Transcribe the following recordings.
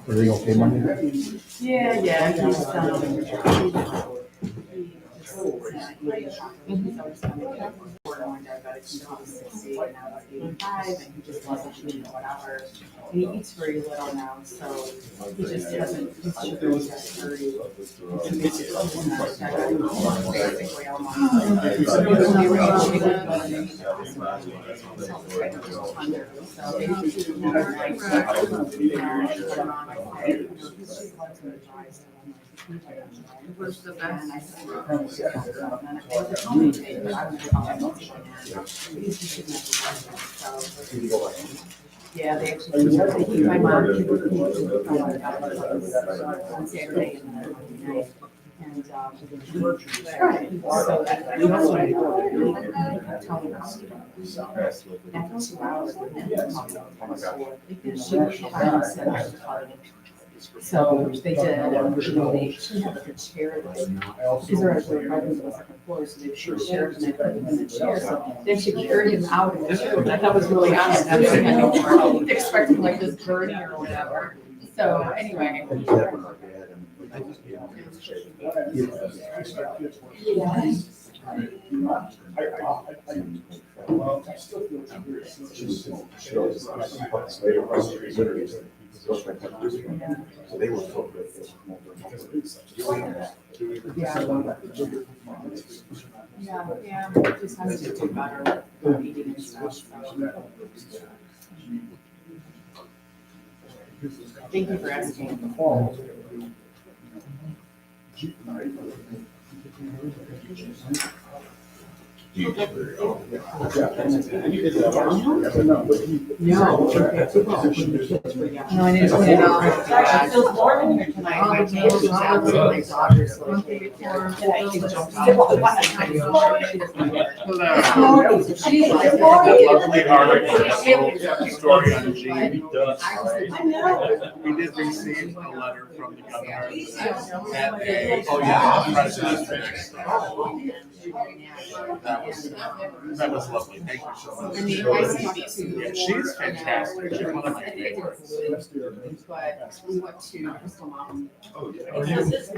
Everything okay Monday? Yeah, he just wasn't eating whatever. And he eats very little now, so he just hasn't, his sugar was at 30. And basically almost. What's the best? Yeah, they actually, my mom, on Saturday and then Monday night. And, so that, after 2 hours, so they did, they actually had like a chair, because they're actually driving to the second floor, so they should share and they put him in the chair, so they should carry him out in the chair, which I thought was really honest. I was expecting like this journey or whatever. So anyway. They were so good. Yeah, just having to do better with eating and stuff. Thank you for asking. No. No, I didn't put it on. It feels warm in here tonight. My neighbors was out with my daughter's like, and I can jump out. She's like, Lovely story on Gene. I know. We did receive a letter from the governor that day. Oh, yeah. That was lovely. Thank you so much. And the ICD too. Yeah, she's fantastic. She's one of my favorites. But we went to Crystal Mountain. Oh, yeah. That's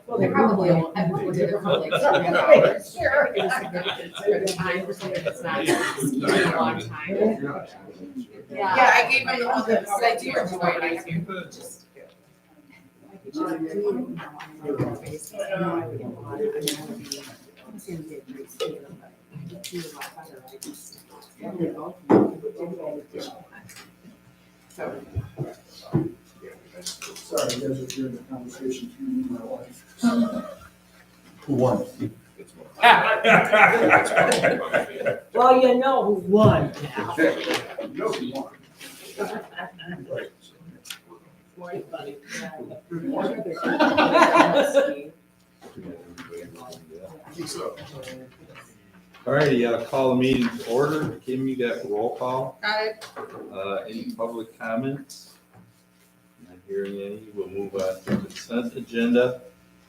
Well, they probably, I probably did it for like 3 hours. Sure. It was significant time for something that's not a long time. Yeah, I gave him the one that said I do enjoy it. I do. Just. Sorry, you guys are hearing the conversation through me and my wife. Who won? Well, you know who won. You know who won. I think so. All righty, call the meeting to order. Kim, you got roll call. Got it. Any public comments? Not hearing any. We'll move on to consent agenda.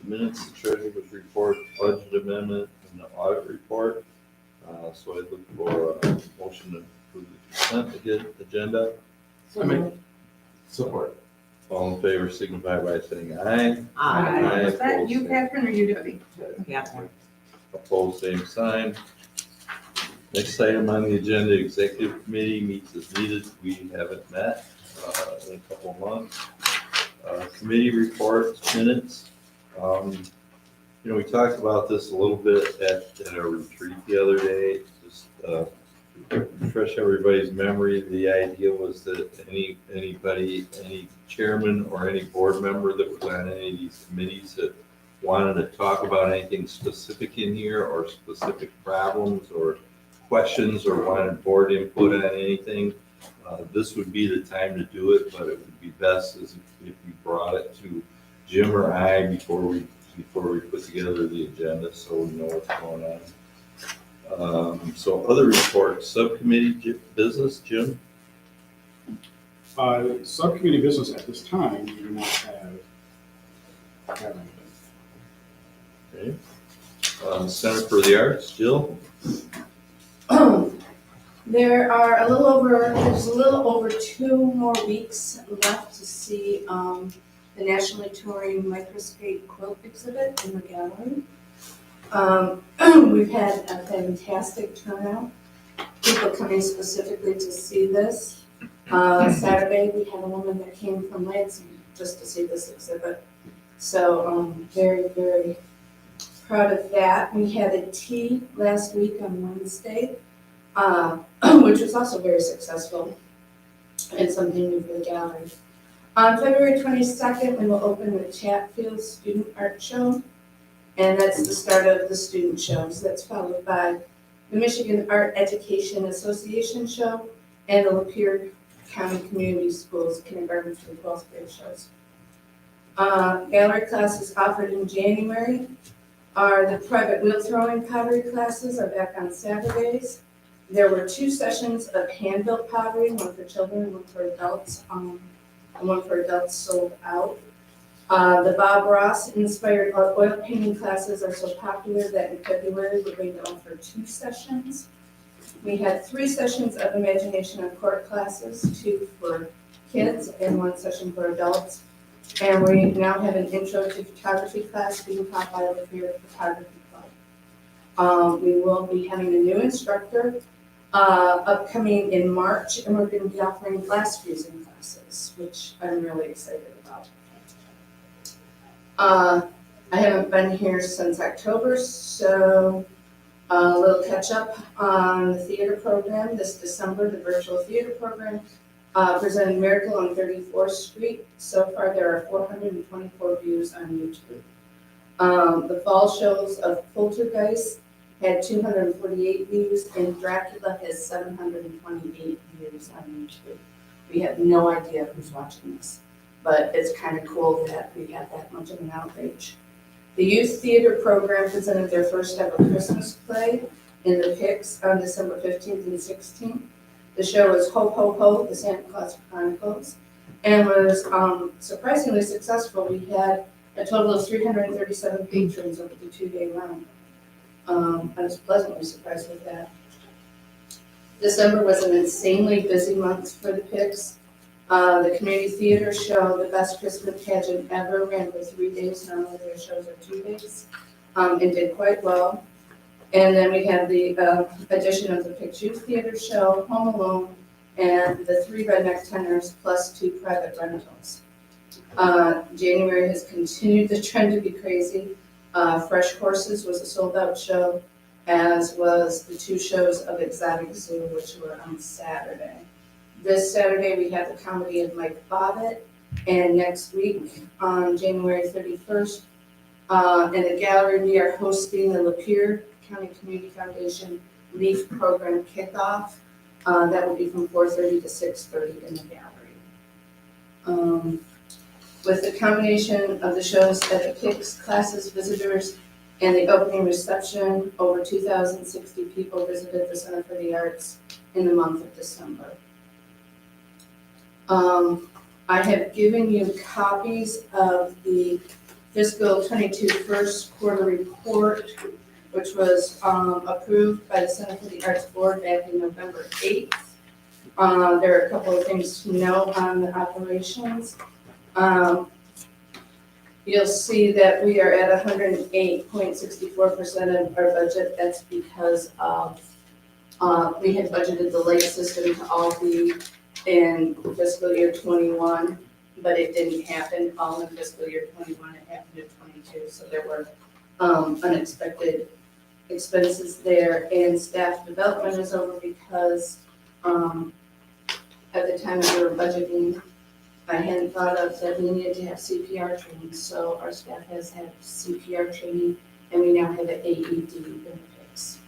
The minutes, the treasurer's report, budget amendment, and the audit report. So I look for a motion to approve the consent agenda. Support. All in favor, signify by saying aye. Aye. Was that you, Catherine, or you, Debbie? Yeah. Opposed, same sign. Next item on the agenda, executive committee meets as needed. We haven't met in a couple of months. Committee reports, minutes. We talked about this a little bit at our retreat the other day. Just refresh everybody's memory. The idea was that anybody, any chairman or any board member that was on any of these committees that wanted to talk about anything specific in here or specific problems or questions or wanted board input on anything, this would be the time to do it, but it would be best if you brought it to Jim or I before we put together the agenda so we know what's going on. So other reports, subcommittee business, Jim? Subcommittee business at this time, we do not have anything. Okay. Center for the Arts, Jill? There's a little over 2 more weeks left to see the nationally touring microscape quilt exhibit in the gallery. We've had a fantastic turnout, people coming specifically to see this. Saturday, we had a woman that came from Lansing just to see this exhibit. So I'm very, very proud of that. We had a tea last week on Wednesday, which was also very successful and something new for the gallery. On February 22nd, we will open the Chatfield Student Art Show, and that's the start of the student shows. That's followed by the Michigan Art Education Association Show and the Lapeer County Community Schools kindergarten through 12th grade shows. Gallery classes offered in January are the private wheel throwing pottery classes are back on Saturdays. There were 2 sessions of hand-built pottery, one for children and one for adults, and one for adults sold out. The Bob Ross inspired oil painting classes are so popular that in February we're going to offer 2 sessions. We had 3 sessions of imagination and court classes, 2 for kids and 1 session for adults. And we now have an intro to photography class being taught by the Lapeer Photography Club. We will be having a new instructor upcoming in March, and we're going to be offering glass fusing classes, which I'm really excited about. I haven't been here since October, so a little catch up on the theater program. This December, the virtual theater program presented Miracle on 34th Street. So far, there are 424 views on YouTube. The fall shows of Poltergeist had 248 views, and Dracula has 728 views on YouTube. We have no idea who's watching this, but it's kind of cool that we have that much of an outreach. The youth theater program presented their first ever Christmas play in the Pix on December 15th and 16th. The show was Ho Ho Ho, the Santa Claus Chronicles, and was surprisingly successful. We had a total of 337 patrons over the 2-day run. I was pleasantly surprised with that. December was an insanely busy month for the Pix. The community theater show, the best Christmas pageant ever, ran for 3 days. Normally their shows are 2 days. It did quite well. And then we have the addition of the Picture Theater Show, Home Alone, and the 3 redneck tenors plus 2 private rentals. January has continued the trend to be crazy. Fresh Horses was a sold-out show, as was the 2 shows of Exotic Zoo, which were on Saturday. This Saturday, we have the comedy of Mike Bobbitt, and next week, on January 31st, in the gallery, we are hosting the Lapeer County Community Foundation LEAF program kickoff. That will be from 4:30 to 6:30 in the gallery. With the combination of the shows at the Pix, classes, visitors, and the opening reception, over 2,060 people visited the Center for the Arts in the month of December. I have given you copies of the fiscal 22 first quarter report, which was approved by the Center for the Arts Board back in November 8th. There are a couple of things to know on the operations. You'll see that we are at 108.64% of our budget. That's because of we had budgeted the lake system to all be in fiscal year 21, but it didn't happen all in fiscal year 21. It happened in 22, so there were unexpected expenses there, and staff development is over because at the time we were budgeting, I hadn't thought of that we needed to have CPR training, so our staff has had CPR training, and we now have an AED in the fix.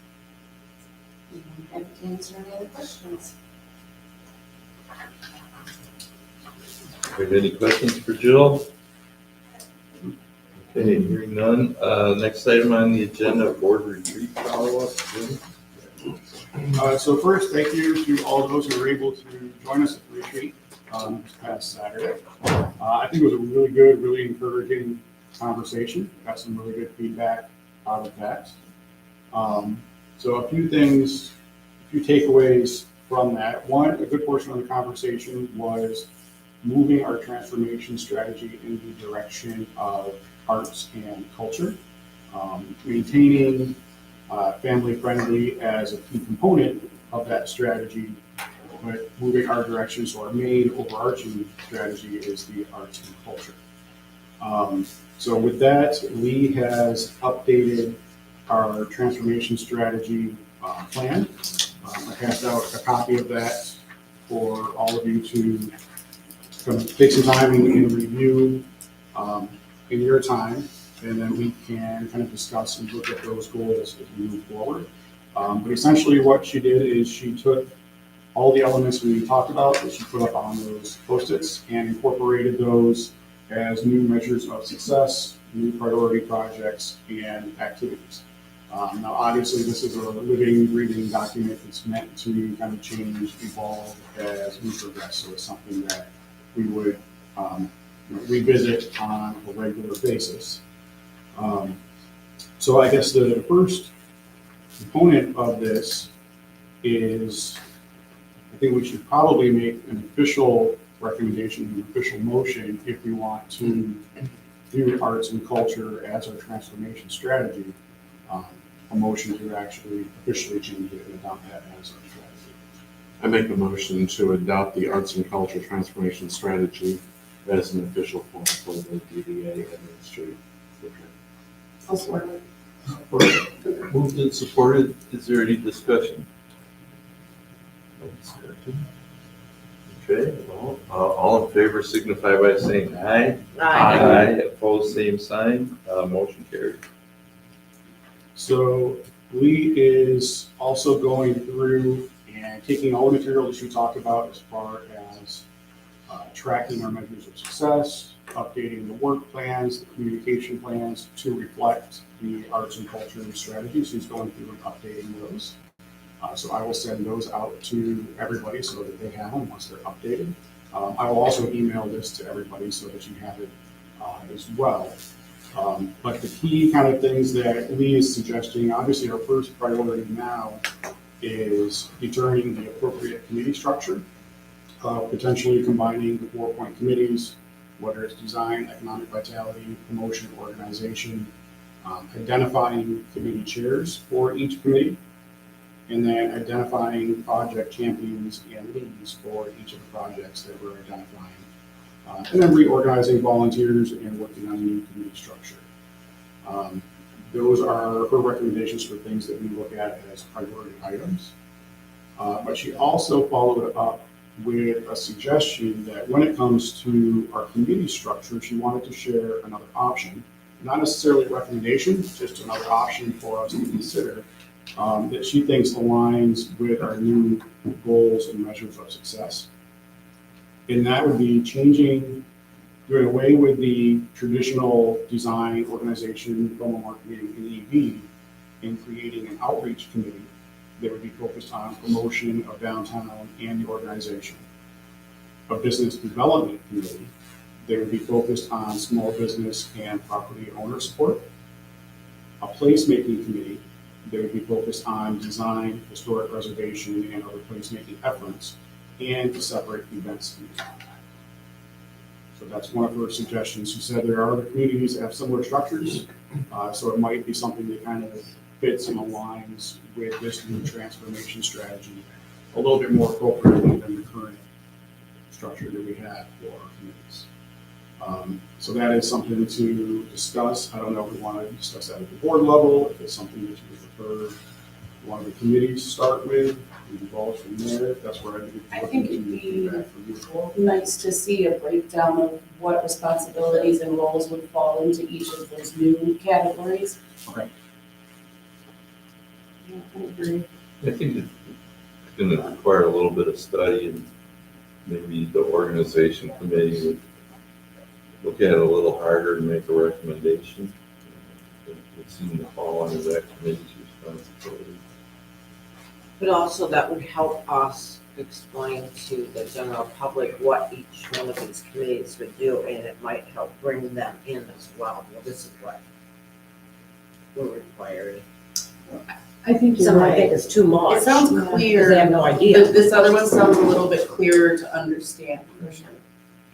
I'm happy to answer any other questions. Do you have any questions for Jill? Okay, hearing none. Next item on the agenda, board retreat follow-up. So first, thank you to all those who were able to join us at the retreat this past Saturday. I think it was a really good, really encouraging conversation, got some really good feedback out of that. So a few things, a few takeaways from that. One, a good portion of the conversation was moving our transformation strategy in the direction of arts and culture, maintaining family friendly as a key component of that strategy, but moving our direction. So our main overarching strategy is the arts and culture. So with that, Lee has updated our transformation strategy plan. I passed out a copy of that for all of you to kind of take some time and review in your time, and then we can kind of discuss and look at those goals as we move forward. But essentially what she did is she took all the elements we talked about that she put up on those Post-its and incorporated those as new measures of success, new priority projects, and activities. Now, obviously, this is a living, breathing document. It's meant to kind of change, evolve as we progress. So it's something that we would revisit on a regular basis. So I guess the first component of this is, I think we should probably make an official recommendation, an official motion, if we want to do arts and culture as our transformation strategy, a motion to actually officially change it and adopt that as our strategy. I make a motion to adopt the arts and culture transformation strategy as an official form for the DDA administrative. I'll support it. Moved and supported. Is there any discussion? No discussion. Okay, well, all in favor signify by saying aye. Aye. Opposed, same sign. Motion carried. So Lee is also going through and taking all the material that she talked about as far as tracking our measures of success, updating the work plans, the communication plans to reflect the arts and culture strategy. She's going through and updating those. So I will send those out to everybody so that they have them once they're updated. I will also email this to everybody so that you have it as well. But the key kind of things that Lee is suggesting, obviously our first priority now is determining the appropriate committee structure, potentially combining the 4-point committees, whether it's design, economic vitality, promotion, organization, identifying committee chairs for each committee, and then identifying project champions and leads for each of the projects that we're identifying. And then reorganizing volunteers and working on a new committee structure. Those are her recommendations for things that we look at as priority items. But she also followed it up with a suggestion that when it comes to our committee structure, she wanted to share another option, not necessarily a recommendation, just another option for us to consider that she thinks aligns with our new goals and measures of success. And that would be doing away with the traditional design, organization, promo marketing, and EV, and creating an outreach committee that would be focused on promotion of downtown and the organization. A business development committee that would be focused on small business and property owner support. A placemaking committee that would be focused on design, historic preservation, and other placemaking efforts, and to separate events committee. So that's one of her suggestions. She said there are other communities that have similar structures, so it might be something that kind of fits and aligns with this new transformation strategy a little bit more appropriately than the current structure that we have for our committees. So that is something to discuss. I don't know if we want to discuss that at the board level, if it's something that you would prefer one of the committees to start with, and evolve from there. That's where I think it'd be feedback from you. nice to see a breakdown of what responsibilities and roles would fall into each of those new categories. Okay. Yeah, I agree. I think it's going to require a little bit of study, and maybe the organization committee would look at it a little harder and make a recommendation. It would seem to fall under that committee's responsibility. But also that would help us explain to the general public what each one of these committees would do, and it might help bring them in as well. Well, this is what we're requiring. I think you're Some might right. think it's too much. It sounds Because clear. they have no idea. This other one sounds a little bit clearer to understand, for sure.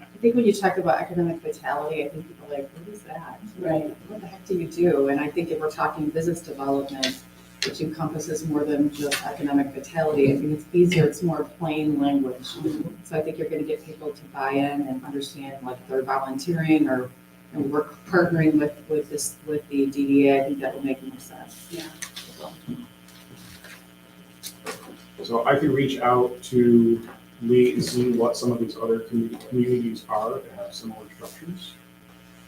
I think when you talk about economic vitality, I think people are like, what is that? Right. What the heck do you do? And I think if we're talking business development, which encompasses more than just economic vitality, I think it's easier, it's more plain language. So I think you're gonna get people to buy in and understand, like, if they're volunteering or, and we're partnering with the DDA, I think that will make more sense. Yeah. So I can reach out to Lee and see what some of these other communities are that have similar structures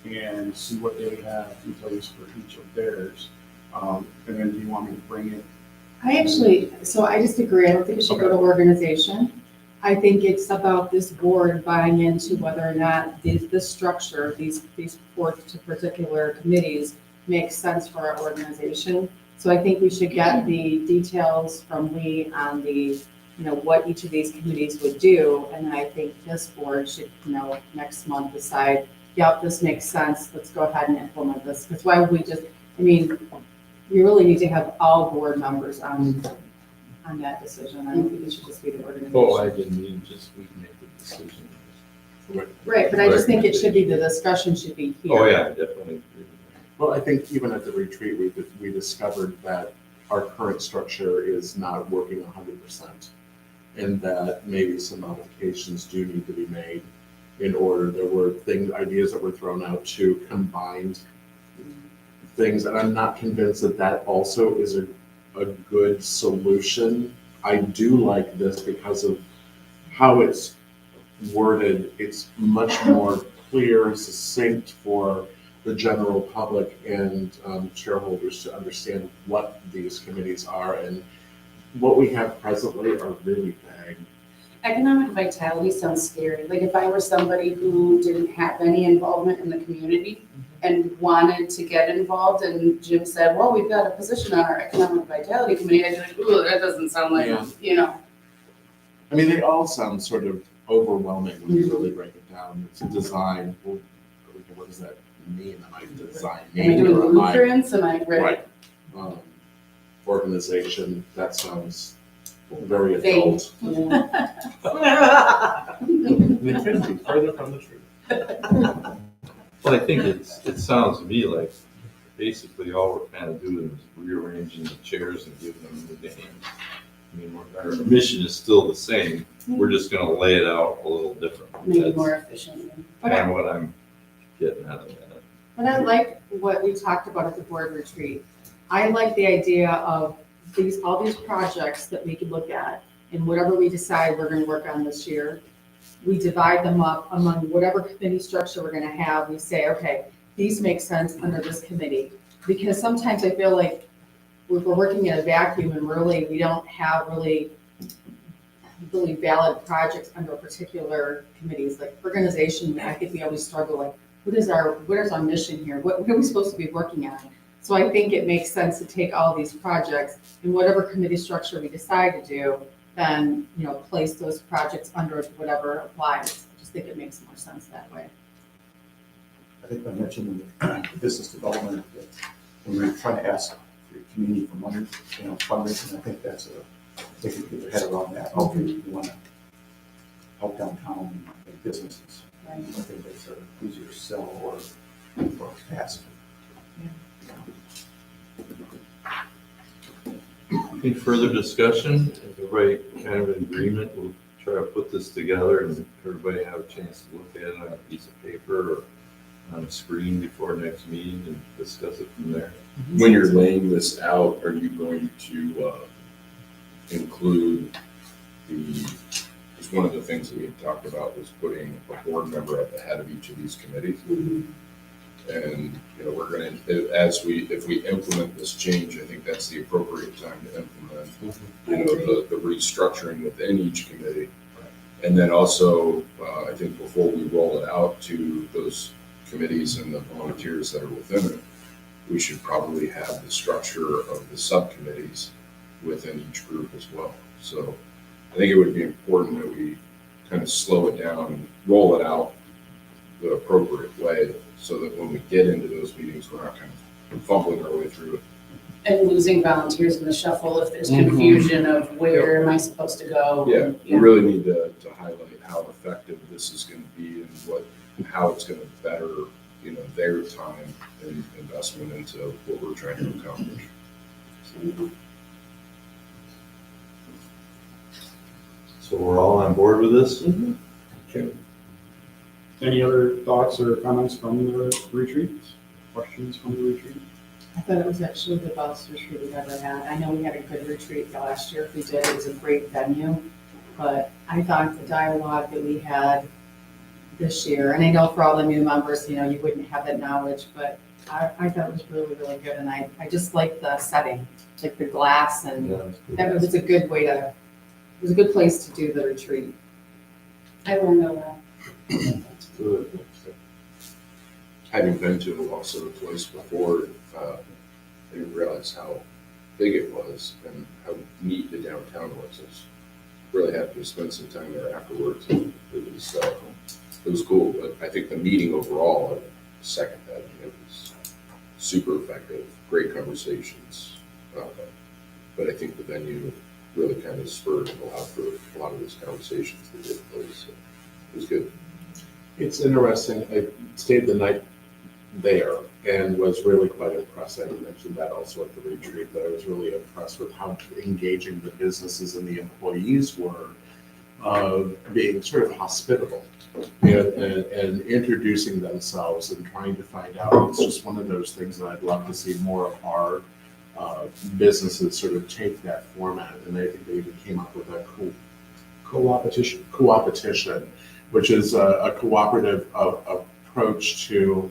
and see what they have in place for each of theirs. And then do you want me to bring it? So I just agree, I don't think it should go to organization. I think it's about this board buying into whether or not this structure, these four particular committees make sense for our organization. So I think we should get the details from Lee on the, what each of these committees would do. And then I think this board should, next month decide, yep, this makes sense, let's go ahead and implement this. Because why would we just, we really need to have all board members on that decision. I don't think it should just be the organization. Oh, I didn't mean just we make the decision. Right, but I just think it should be, the discussion should be here. Oh, yeah, I definitely agree. Well, I think even at the retreat, we discovered that our current structure is not working 100%. And that maybe some modifications do need to be made in order. There were ideas that were thrown out to combine things, and I'm not convinced that also is a good solution. I do like this because of how it's worded. It's much more clear, succinct for the general public and shareholders to understand what these committees are, and what we have presently are really vague. Economic vitality sounds scary. Like if I were somebody who didn't have any involvement in the community and wanted to get involved, and Jim said, well, we've got a position on our economic vitality committee, I'd be like, ooh, that doesn't sound like, Yeah. I mean, they all sound sort of overwhelming when you really break it down. It's a design. Well, what does that mean? Am I designing? Am I doing or am I- blueprints? Am I Right. Organization, that sounds very Vague. adult. Yeah. And it could be further from the truth. Well, I think it sounds to me like basically all we're kind of doing is rearranging the chairs and giving them the names. Our mission is still the same. We're just gonna lay it out a little different. Maybe That's more efficiently. kind of what I'm getting out of that. But I like what we talked about at the board retreat. I like the idea of all these projects that we could look at, and whatever we decide we're gonna work on this year, we divide them up among whatever committee structure we're gonna have. We say, okay, these make sense under this committee. Because sometimes I feel like we're working in a vacuum and really, we don't have really valid projects under particular committees. Like organization, I think we always struggle, like, what is our mission here? What are we supposed to be working on? So I think it makes sense to take all these projects and whatever committee structure we decide to do, then, place those projects under whatever applies. I just think it makes more sense that way. I think I mentioned in the business development that when we're trying to ask the community for money, fundraising, I think they can get their head around that. Okay, you want to help downtown and businesses. I think that's easier to sell or ask. Any further discussion? Is everybody kind of in agreement? We'll try to put this together and everybody have a chance to look at it on a piece of paper or on a screen before next meeting and discuss it from there. When you're laying this out, are you going to include because one of the things that we had talked about was putting a board member at the head of each of these committees. And, we're going to, if we implement this change, I think that's the appropriate time to implement, the restructuring within each committee. And then also, I think before we roll it out to those committees and the volunteers that are within it, we should probably have the structure of the subcommittees within each group as well. So I think it would be important that we kind of slow it down and roll it out the appropriate way so that when we get into those meetings, we're not kind of fumbling our way through it. And losing volunteers in the shuffle if there's confusion of where am I supposed to go? Yeah, we really need to highlight how effective this is going to be and how it's going to better, their time and investment into what we're trying to accomplish. So we're all on board with this? Okay. Any other thoughts or comments from the retreat? Questions from the retreat? I thought it was actually the best retreat we've ever had. I know we had a good retreat last year. If we did, it was a great venue. But I thought the dialogue that we had this year, and I know for all the new members, you wouldn't have that knowledge, but I thought it was really, really good. And I just liked the setting, like the glass, and that was a good way it was a good place to do the retreat. I learned a lot. Good. Having been to it also twice before, I didn't realize how big it was and how neat the downtown was. I was really happy to spend some time there afterwards. It was cool, but I think the meeting overall, second that, it was super effective, great conversations. But I think the venue really kind of spurred and allowed for a lot of those conversations that took place. So it was good. It's interesting. I stayed the night there and was really quite impressed. I mentioned that also at the retreat, that I was really impressed with how engaging the businesses and the employees were, being sort of hospitable and introducing themselves and trying to find out. It's just one of those things that I'd love to see more of our businesses sort of take that format. And I think they even came up with a co-opetition, which is a cooperative approach to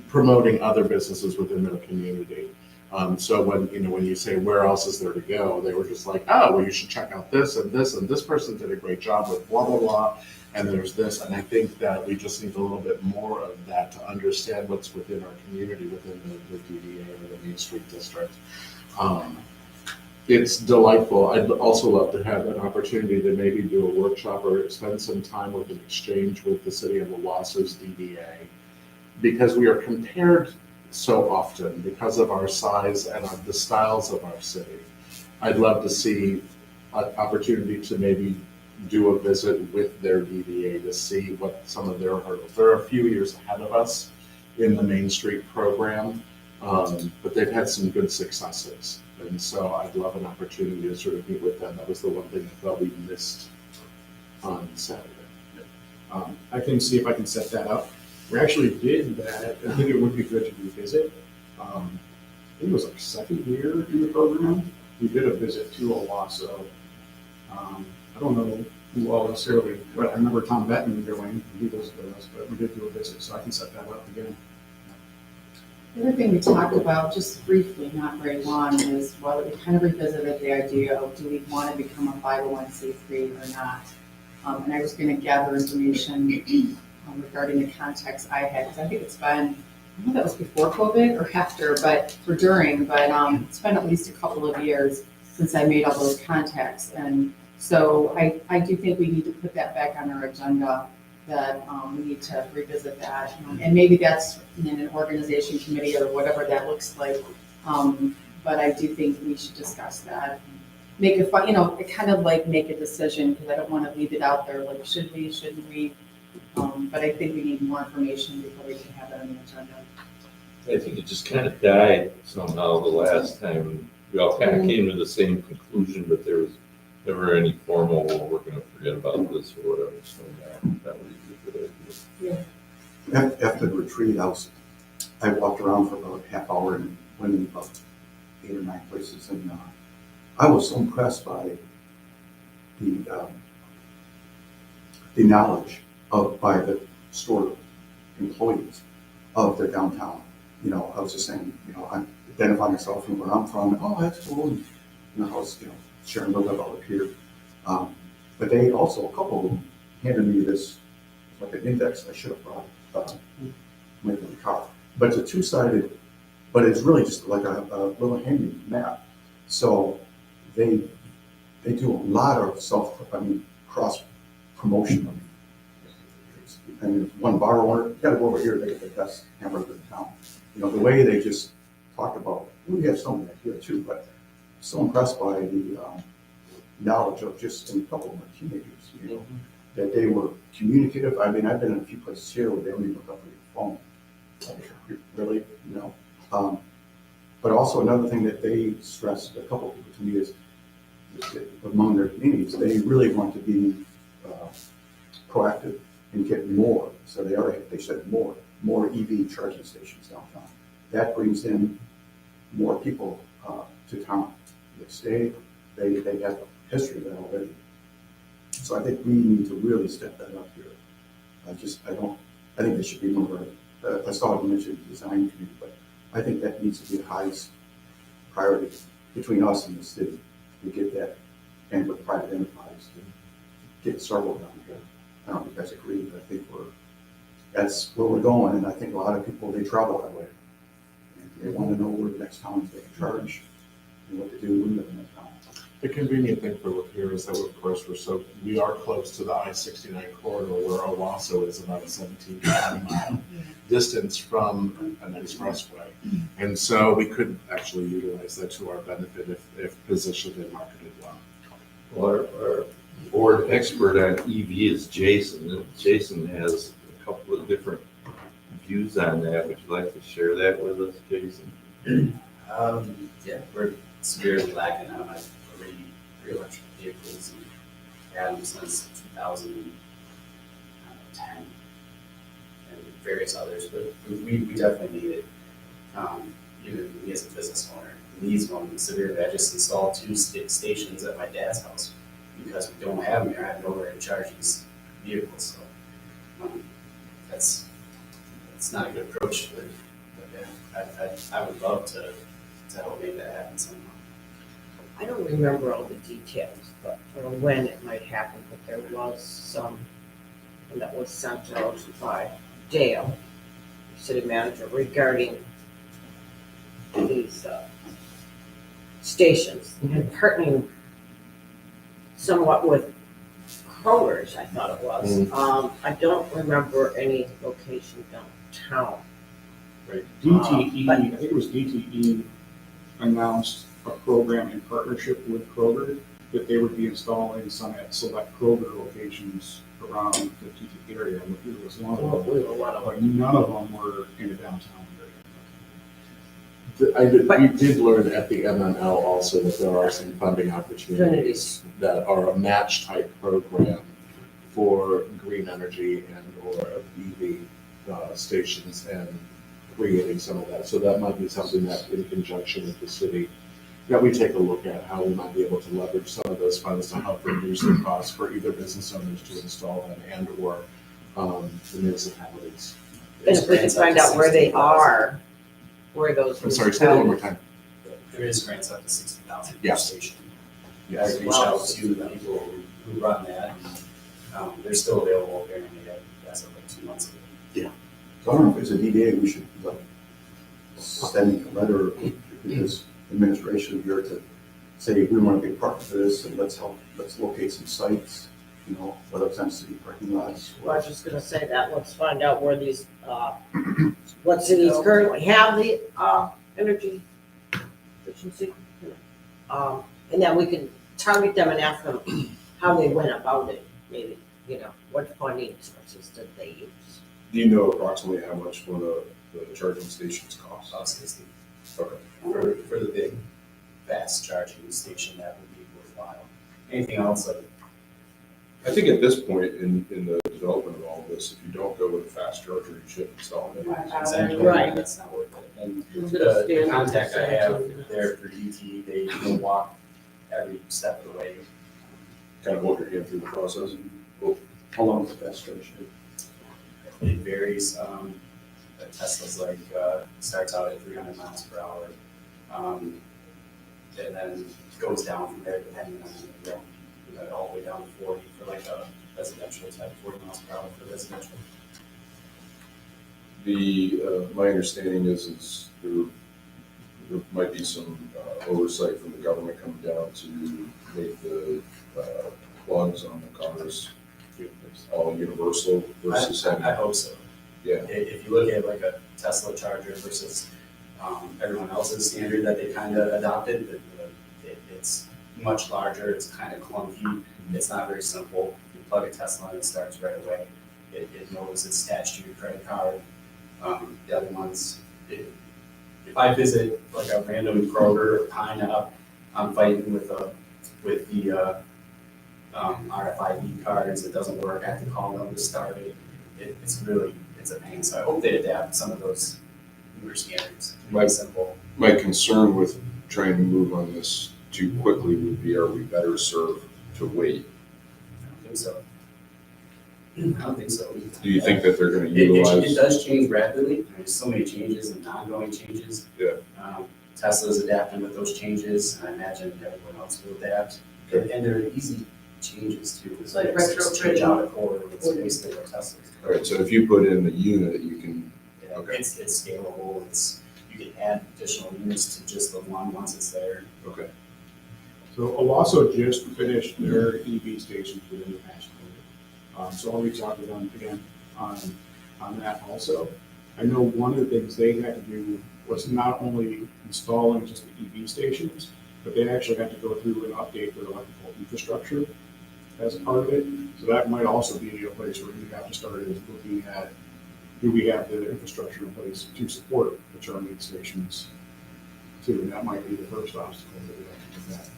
promoting other businesses within their community. So when you say where else is there to go, they were just like, oh, well, you should check out this and this, and this person did a great job with blah, blah, blah, and there's this. And I think that we just need a little bit more of that to understand what's within our community, within the DDA or the Main Street District. It's delightful. I'd also love to have an opportunity to maybe do a workshop or spend some time with an exchange with the city of Owaso's DDA, because we are compared so often because of our size and the styles of our city. I'd love to see an opportunity to maybe do a visit with their DDA to see what some of their hurdles. They're a few years ahead of us in the Main Street program, but they've had some good successes. And so I'd love an opportunity to sort of meet with them. That was the one thing I thought we missed on Saturday. I can see if I can set that up. We actually did that. I think it would be good to revisit. I think it was like second year in the program. We did a visit to Owasso. I don't know who all necessarily, but I remember Tom Bettman going, he visited us, but we did do a visit, so I can set that up again. The other thing we talked about, just briefly, not very long, is whether we kind of revisited the idea of do we want to become a 501c3 or not. And I was going to gather information regarding the context I had, because I think it's been, I don't know if that was before COVID or after, or during, but it's been at least a couple of years since I made all those contacts. And so I do think we need to put that back on our agenda, that we need to revisit that. And maybe that's in an organization committee or whatever that looks like. But I do think we should discuss that. Make it fun, kind of like make a decision, because I don't want to leave it out there, like, should we, shouldn't we? But I think we need more information before we can have that on the agenda. I think it just kind of died somehow the last time. We all kind of came to the same conclusion, but there was never any formal, well, we're going to forget about this or whatever. So that would be a good idea. Yeah. After the retreat, I walked around for about a half hour and went in about 8 or 9 places, and I was so impressed by the knowledge by the store employees of the downtown. I was just saying, I identify myself from where I'm from. Oh, that's cool. And, I was, sharing a little bit about Lapeer. But they also, a couple of them, handed me this, like an index I should have brought with the car. But it's a two-sided, but it's really just like a little handy map. So they they do a lot of cross promotion. I mean, one bar owner, you gotta go over here, they get the best hamburger in town. You know, the way they just talked about, we have some of that here too, but so impressed by the knowledge of just in a couple of my teenagers, you know, that they were communicative. I mean, I've been in a few places here where they don't even look up at your phone. Like, really, you know? But also another thing that they stressed, a couple of people to me, is that among their communities, they really want to be proactive and get more. So they said more EV charging stations downtown. That brings in more people to town. They stay, they have a history of that already. So I think we need to really step that up here. I think it should be one of our, I saw it mentioned design committee, but I think that needs to be the highest priority between us and the city to get that, and with private enterprise to get several down here. I don't know if you guys agree, but I think that's where we're going, and I think a lot of people, they travel that way. And they want to know where the next town is they can charge and what to do when they're in that town. The convenient thing for Lapeer is that, of course, we are close to the I-69 corridor where Owasso is about a 17-mile distance from an expressway. And so we could actually utilize that to our benefit if positioned and marketed well. Well, our board expert on EV is Jason. Jason has a couple of different views on that. Would you like to share that with us, Jason? Yeah, we're severely lacking on electric vehicles and had them since 2010 and various others, but we definitely need it. Even me as a business owner needs one severely. I just installed 2 stations at my dad's house because we don't have them here. I have nowhere to charge these vehicles, so that's not a good approach. But yeah, I would love to help make that happen somehow. I don't remember all the details, but or when it might happen, but there was some that was sent out by Dale, the city manager, regarding these stations and partnering somewhat with Kroger's, I thought it was. I don't remember any location downtown. Right, DTE, I think it was DTE announced a program in partnership with Kroger that they would be installing some at select Kroger locations around the DTE area. And it was one of them, but none of them were in the downtown area. We did learn at the MML also that there are some funding opportunities that are a match type program for green energy and or EV stations and creating some of that. So that might be something that in conjunction with the city that we take a look at how we might be able to leverage some of those funds to help reduce the cost for either business owners to install them and or the municipalities. And if we can find out where they are, where those. I'm sorry, say that one more time. There is grants up to 60,000 per Yes. station. Yes. I reached out to the people who run that, and they're still available apparently as of like 2 months ago. So I don't know if it's a DDA, we should send a letter to this administration here to say we want to be a partner for this and let's locate some sites, you know, whether it's on city parking lots. Well, I was just gonna say that, let's find out where these, what cities currently have the, energy efficiency. And then we can target them and ask them how they went about it, maybe, what funding sources did they use? Do you know approximately how much one of the charging stations cost? About 60. Okay. For the big, fast charging station, that would be worthwhile. Anything else, like, I think at this point in the development of all of this, if you don't go with a fast charger, you should install it. exactly, Right. that's not worth it. And It's the gonna stand contact I have outside. there for DT, they will walk every step of the way. Kind of walk your hand through the process. How long is the fast charge? It varies. Tesla's like starts out at 300 miles per hour, and then goes down from there depending on the road. All the way down to 40 for like a residential type, 40 miles per hour for residential. My understanding is there there might be some oversight from the government coming down to make the plugs on the cars all universal versus having. I hope so. Yeah. If you look at like a Tesla charger versus everyone else's standard that they kind of adopted, it's much larger, it's kind of clunky, it's not very simple. You plug a Tesla in, it starts right away. It knows it's attached to your credit card. The other ones, if I visit like a random Kroger or Pine Up, I'm fighting with the RFID cards, it doesn't work, I have to call them to start it. It's a pain, so I hope they adapt some of those newer standards. Right. Simple. My concern with trying to move on this too quickly would be, are we better served to wait? I don't think so. I don't think so. Do you think that they're gonna It utilize? does change rapidly. There's so many changes and ongoing changes. Yeah. Tesla's adapting with those changes, and I imagine everyone else will adapt. And they're easy changes too. It's like Just change retrofitting. out a core, it's basically what Tesla's. All right, so if you put in the unit, you can, Yeah, Okay. it's scalable. You can add additional units to just the one once it's there. okay. So Owasso just finished their EV stations within the past quarter. So I'll reach out to them again on that also. I know one of the things they had to do was not only installing just the EV stations, but they actually had to go through and update their electrical infrastructure as a part of it. So that might also be a place where you have to start is looking at, do we have the infrastructure in place to support the charging stations too? And that might be the first obstacle that we have to look at.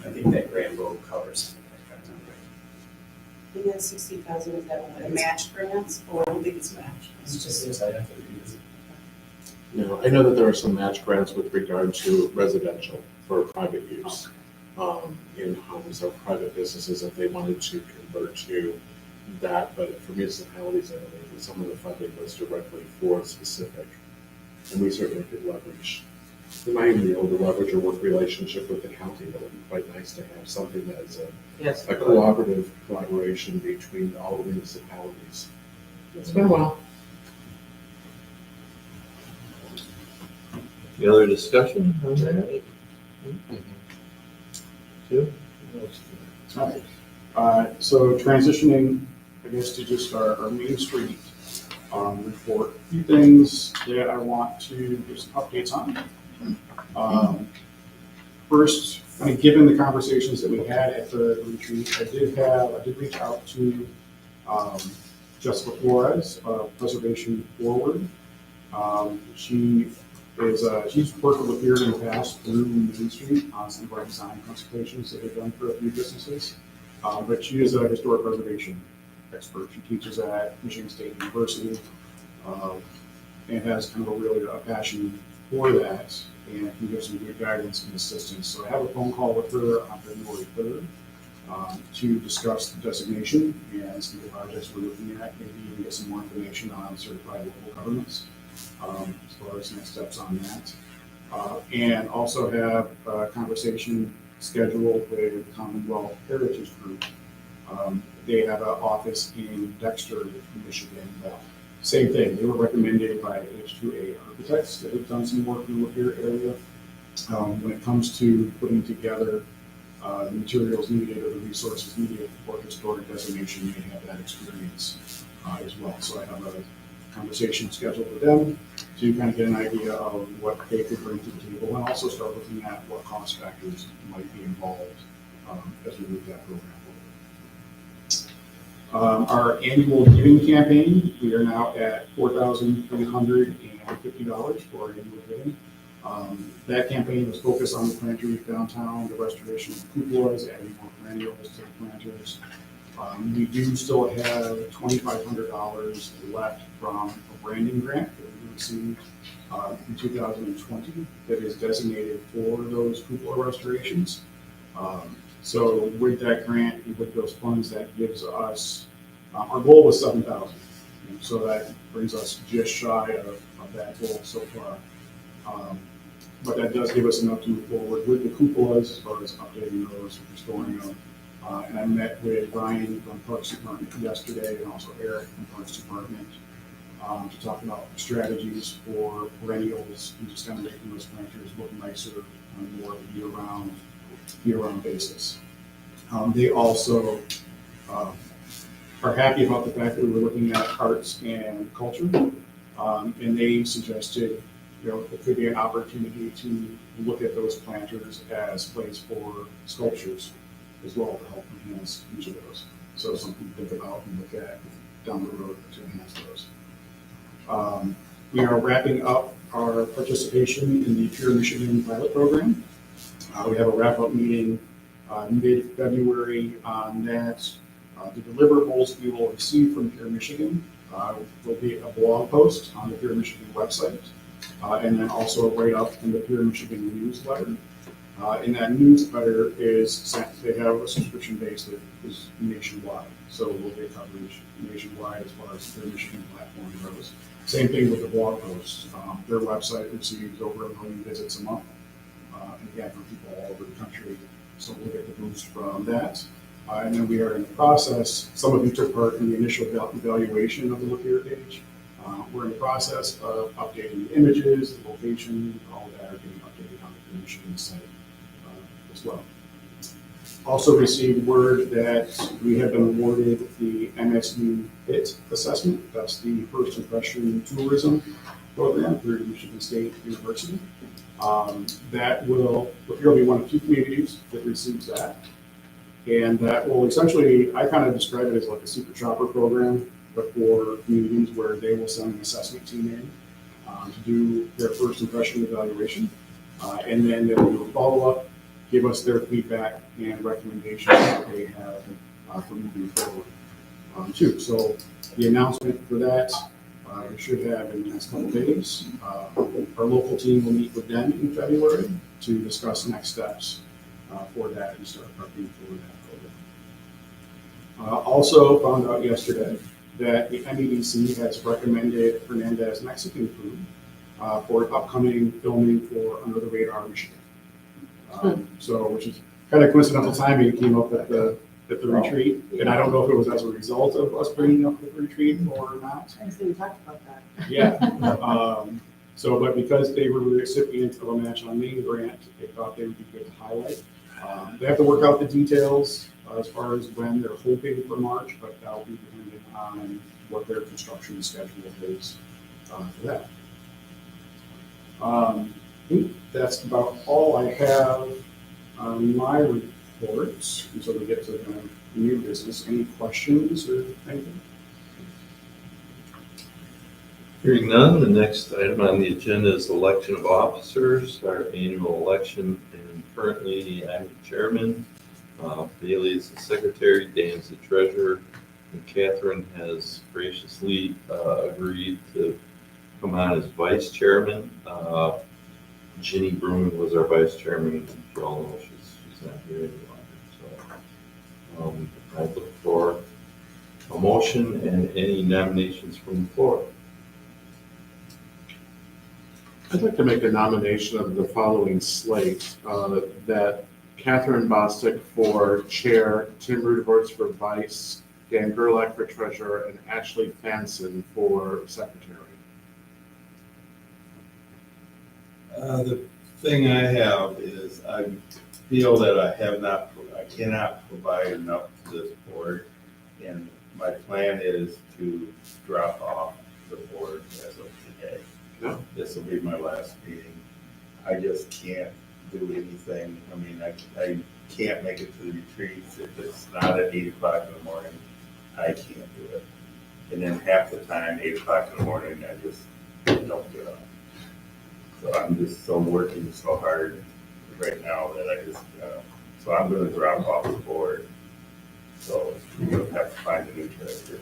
I think that grant will cover some of that. If I'm right. I think that's 60,000, is that one of the match grants, or I don't think it's matched. It's just, Yes, I have to revisit. No, I know that there are some match grants with regard to residential for private use. In homes or private businesses if they wanted to convert to that, but for municipalities, I believe that some of the funding goes directly for specific. And we certainly could leverage, we might even be able to leverage a work relationship with the county. That would be quite nice to have something that is Yes. a collaborative collaboration between all the municipalities. It's been a while. Any other discussion on that? Two? So transitioning, I guess, to just our Main Street report. A few things that I want to give some updates on. First, I mean, given the conversations that we had at the retreat, I did reach out to Jessica Flores, Preservation Forward. She's worked with Lapeer in the past through Main Street on some of our design consultations that they've done for a few businesses. But she is a historic preservation expert. She teaches at Michigan State University and has kind of a passion for that and can give some good guidance and assistance. So I have a phone call with her on February 3rd to discuss the designation and some of the projects we're looking at, maybe even get some more information on certified local governments. As far as next steps on that. And also have a conversation scheduled with Commonwealth Heritage Group. They have an office in Dexter, Michigan. Same thing, they were recommended by H2A architects that have done some work in the Lapeer area. When it comes to putting together the materials needed or the resources needed for historic designation, they have that experience as well. So I have a conversation scheduled with them to kind of get an idea of what they could bring to the table and also start looking at what cost factors might be involved as we move that program forward. Our annual giving campaign, we are now at $4,350 for our annual giving. That campaign was focused on the planters downtown, the restoration of the cupolas, adding more perennials to the planters. We do still have $2,500 left from a branding grant that we received in 2020 that is designated for those cupola restorations. So with that grant, with those funds, that gives us, our goal was 7,000. So that brings us just shy of that goal so far. But that does give us enough to move forward with the cupolas as far as updating those, restoring them. And I met with Ryan from Parks Department yesterday and also Eric from Parks Department to talk about strategies for perennials and just kind of making those planters look nicer on more of a year-round basis. They also are happy about the fact that we were looking at arts and culture, and they suggested, it could be an opportunity to look at those planters as place for sculptures as well to help enhance each of those. So something to think about and look at down the road to enhance those. We are wrapping up our participation in the Pure Michigan pilot program. We have a wrap-up meeting mid-February on that. The deliverables we will receive from Pure Michigan will be a blog post on the Pure Michigan website, and then also a write-up in the Pure Michigan newsletter. In that newsletter they have a subscription base that is nationwide, so we'll get coverage nationwide as far as the Pure Michigan platform goes. Same thing with the blog posts. Their website receives over 1 million visits a month, and again, from people all over the country, so we'll get the boost from that. And then we are in the process, some of you took part in the initial evaluation of the Lapeer page. We're in the process of updating the images, the location, all of that are getting updated on the Pure Michigan site as well. Also received word that we have been awarded the MSU HIT assessment. That's the First Impression Tourism program through Michigan State University. That will be one of 2 communities that receives that. And that will essentially, I kind of describe it as like a secret shopper program, but for communities where they will send an assessment team in to do their first impression evaluation. And then they will do a follow-up, give us their feedback and recommendations that they have for moving forward too. So the announcement for that we should have in the next couple of days. Our local team will meet with them in February to discuss next steps for that and start prepping for that program. Also found out yesterday that the MEDC has recommended Hernandez Mexican food for upcoming filming for Under the Radar Michigan. So, which is kind of coincidental timing, it came up at the retreat, and I don't know if it was as a result of us bringing up the retreat or not. I think we talked about that. Yeah. But because they were the recipient of a Match on Main grant, they thought they would be good to highlight. They have to work out the details as far as when they're hoping for March, but that'll be dependent on what their construction schedule is for that. I think that's about all I have on my reports until we get to the new business. Any questions or anything? Hearing none, the next item on the agenda is election of officers, our annual election, and currently I'm the chairman. Bailey is the secretary, Dan's the treasurer, and Catherine has graciously agreed to come on as vice chairman. Ginny Bruin was our vice chairman. You all know she's not here any longer. So I look for a motion and any nominations from the floor. I'd like to make a nomination of the following slate, that Catherine Bostic for chair, Tim Rudehorst for vice, Dan Gerlach for treasurer, and Ashley Fanson for secretary. The thing I have is I feel that I cannot provide enough to this board, and my plan is to drop off the board as of today. No. This will be my last meeting. I just can't do anything. I mean, I can't make it to the retreats. If it's not at 8 o'clock in the morning, I can't do it. And then half the time, 8 o'clock in the morning, I just don't get up. So I'm just working so hard right now that I just, so I'm gonna drop off the board. So you'll have to find a new treasurer.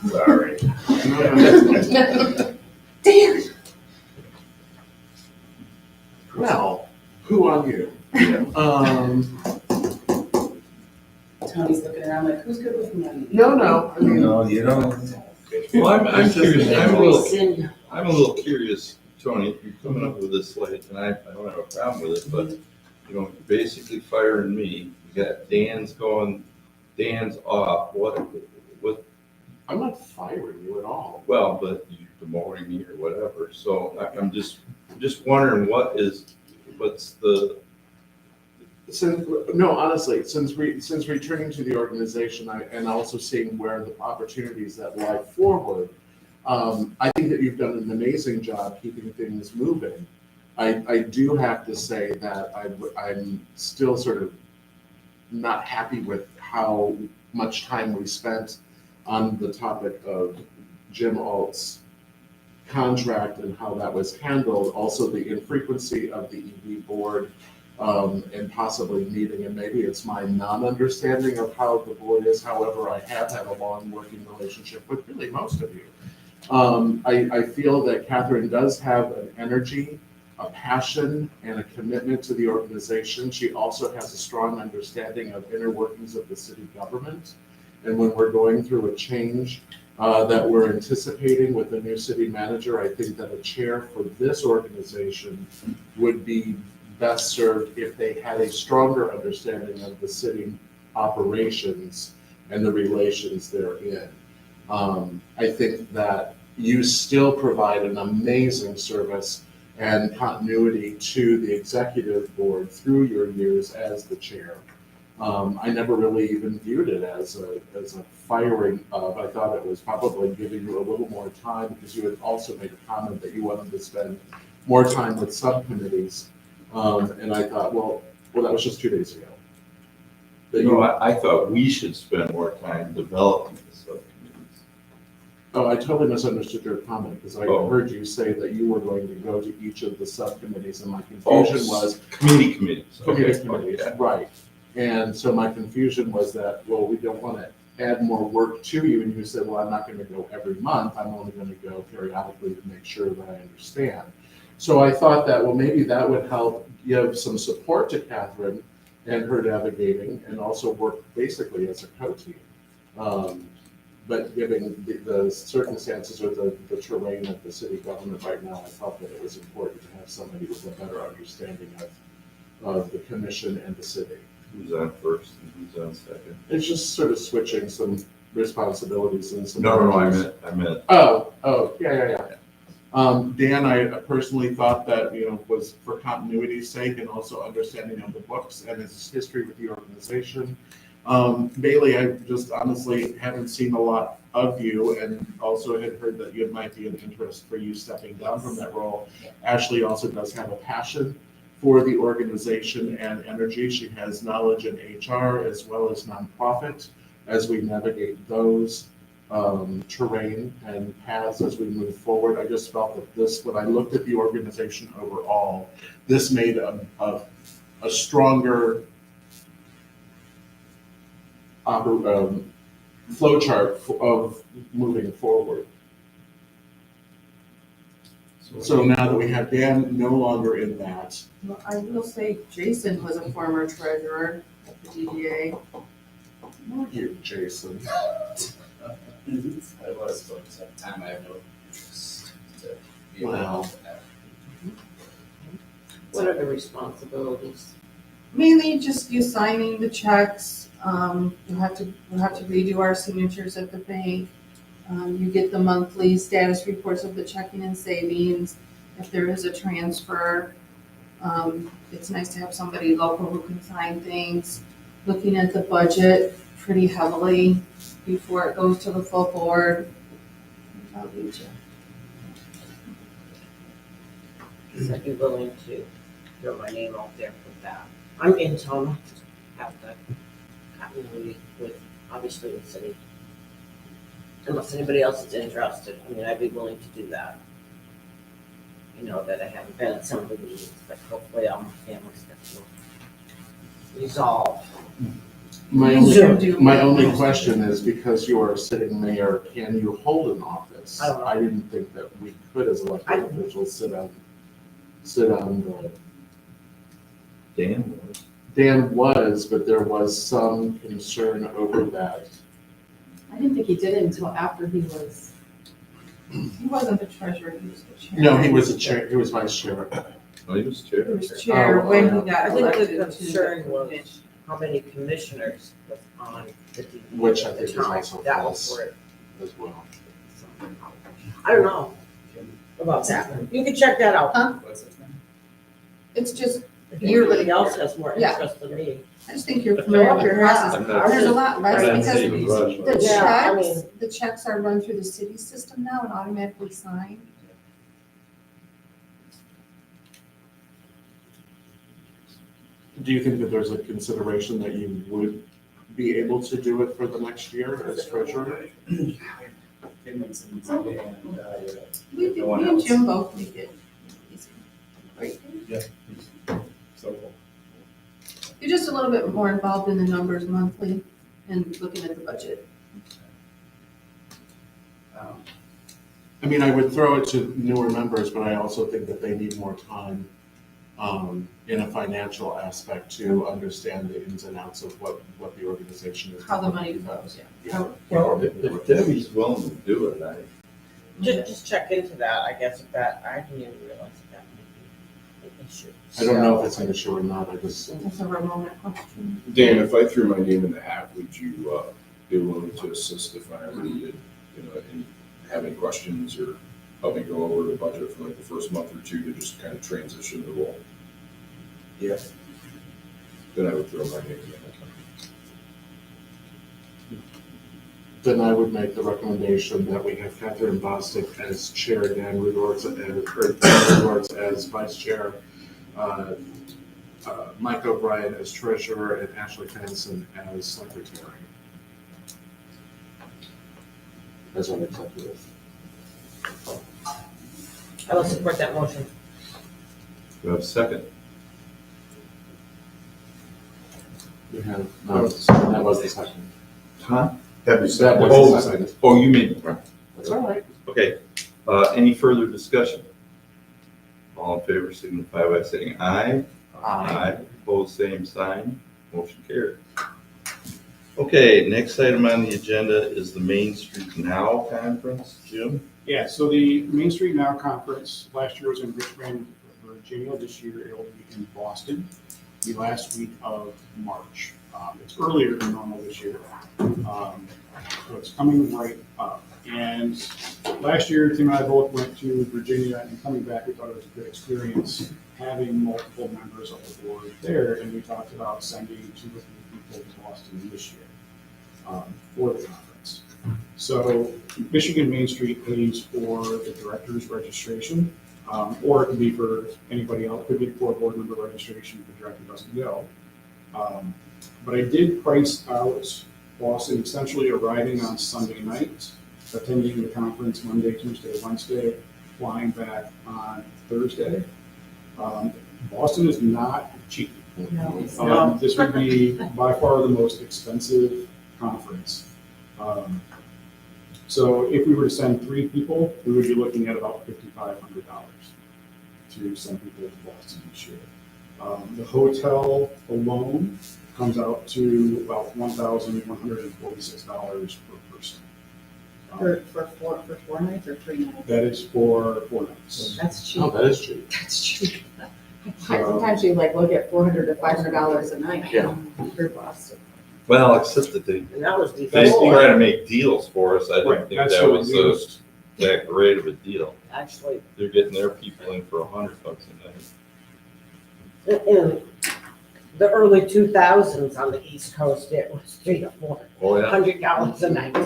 Sorry. Damn. Well, who are you? Tony's looking around like, who's good with money? No. I mean, No, you don't. Well, I'm curious. Rescind. I'm a little curious, Tony. You're coming up with this slate, and I don't have a problem with it, but you're basically firing me. You got Dan's off. What I'm not firing you at all. Well, but you demoting me or whatever, so I'm just wondering what's the, No, honestly, since returning to the organization and also seeing where the opportunities that lie forward, I think that you've done an amazing job keeping things moving. I do have to say that I'm still sort of not happy with how much time we spent on the topic of Jim Alt's contract and how that was handled, also the infrequency of the EV board, and possibly meeting, and maybe it's my non-understanding of how the board is. However, I have had a long working relationship with really most of you. I feel that Catherine does have an energy, a passion, and a commitment to the organization. She also has a strong understanding of inner workings of the city government. And when we're going through a change that we're anticipating with the new city manager, I think that a chair for this organization would be best served if they had a stronger understanding of the city operations and the relations therein. I think that you still provide an amazing service and continuity to the executive board through your years as the chair. I never really even viewed it as a firing of. I thought it was probably giving you a little more time, because you had also made a comment that you wanted to spend more time with subcommittees. And I thought, well, that was just 2 days ago. I thought we should spend more time developing the subcommittees. Oh, I totally misunderstood your comment, because I Oh. heard you say that you were going to go to each of the subcommittees, and my confusion was. Committees. Committees, Yeah. right. And so my confusion was that, well, we don't want to add more work to you, and you said, well, I'm not going to go every month, I'm only going to go periodically to make sure that I understand. So I thought that, well, maybe that would help give some support to Catherine and her navigating, and also work basically as a co-team. But given the circumstances or the terrain of the city government right now, I thought that it was important to have somebody with a better understanding of the commission and the city. Who's on first and who's on second? It's just sort of switching some responsibilities and some. No, I meant. Oh, yeah. Dan, I personally thought that, was for continuity's sake and also understanding of the books and his history with the organization. Bailey, I just honestly haven't seen a lot of you, and also had heard that it might be an interest for you stepping down from that role. Ashley also does have a passion for the organization and energy. She has knowledge in HR as well as nonprofit as we navigate those terrain and paths as we move forward. I just felt that this, when I looked at the organization overall, this made a stronger flow chart of moving forward. So now that we have Dan no longer in that. Well, I will say Jason was a former treasurer at the DDA. Not you, Jason. I was, but at the time I have no interest to be Wow. involved in that. What are the responsibilities? Mainly just you signing the checks, we'll have to redo our signatures at the bank. You get the monthly status reports of the checking and savings. If there is a transfer, it's nice to have somebody local who can sign things. Looking at the budget pretty heavily before it goes to the full board. I'll leave you. So I'd be willing to throw my name out there for that. I'm in town, have the continuity with, obviously, the city. Unless anybody else is interested, I'd be willing to do that. That I haven't been at some of the meetings, but hopefully all my family stuff will resolve. My Zoom. only question is, because you are a sitting mayor, can you hold an office? I don't know. I didn't think that we could, as elected officials, sit on the. Dan was, but there was some concern over that. I didn't think he did it until after he was. He wasn't the treasurer, he was the chair. No, he was a chair, he was vice chair. Oh, he was chair. He was chair when he got I think elected the to concern the was commission. how many commissioners was on the DDA Which I at the think is time. also That was false. where as well. I don't know about that. You can check that out. What's its name? It's just, If anybody else has more Yeah. interest than me. I just think you're familiar with the process. I'm not- There's a lot less I'm not because saying rush, but- the Yeah, I checks, the checks are run through the city system now and automatically signed. Do you think that there's a consideration that you would be able to do it for the next year as treasurer? It makes it easy and, We, No one me and else. Jim both make it easy. Right? so, You're just a little bit more involved in the numbers monthly and looking at the budget. I mean, I would throw it to newer members, but I also think that they need more time in a financial aspect to understand the ins and outs of what the organization is. How the money flows, Yeah. Well, if Debbie's willing to do it, Just check into that, I guess, if that, I didn't even realize that might be an issue. I don't know if it's an issue or not, I just, That's a Ramona question. Dan, if I threw my name in the hat, would you be willing to assist if I ever needed, have any questions or help me go over the budget for like the first month or two to just kind of transition the role? Yes. Then I would throw my name in the hat. then I would make the recommendation that we have Catherine Bostic as chair, Dan Rudorts as vice chair, Mike O'Brien as treasurer, and Ashley Hanson as secretary. As an executive. I will support that motion. we have a second. You have, no, that was the second. Huh? That'd be That sad. was the second. Oh, you mean, That's all right. okay. Any further discussion? All in favor signify by saying aye. Aye. Opposed, same sign. Motion carried. Okay, next item on the agenda is the Main Street Now Conference. Jim? Yeah, so the Main Street Now Conference, last year was in Richmond, Virginia. This year it'll be in Boston, the last week of March. It's earlier than normal this year. So it's coming right up. And last year, Tim and I both went to Virginia, and coming back, we thought it was a good experience having multiple members of the board there. And we talked about sending 2 or 3 people to Boston this year for the conference. So Michigan Main Street pays for the director's registration, or it could be for anybody else. It could be for board member registration if the director doesn't go. But I did price out Boston, essentially arriving on Sunday night, attending the conference Monday, Tuesday, Wednesday, flying back on Thursday. Boston is not cheap. This would be by far the most expensive conference. So if we were to send 3 people, we would be looking at about $5,500 to send people to Boston each year. The hotel alone comes out to about $1,146 per person. For 4 nights or 3 nights? That is for 4 nights. That's cheap. Oh, that is cheap. That's cheap. Sometimes you like look at $400 to $500 a night. Yeah. For Boston. Well, except that they And that was try before, to make deals for us. I didn't Right, think that's that what was we used. that great of a deal. actually. They're getting their people in for $100 a night. In the early 2000s on the East Coast, it was $300 to Oh, yeah. $400 a night.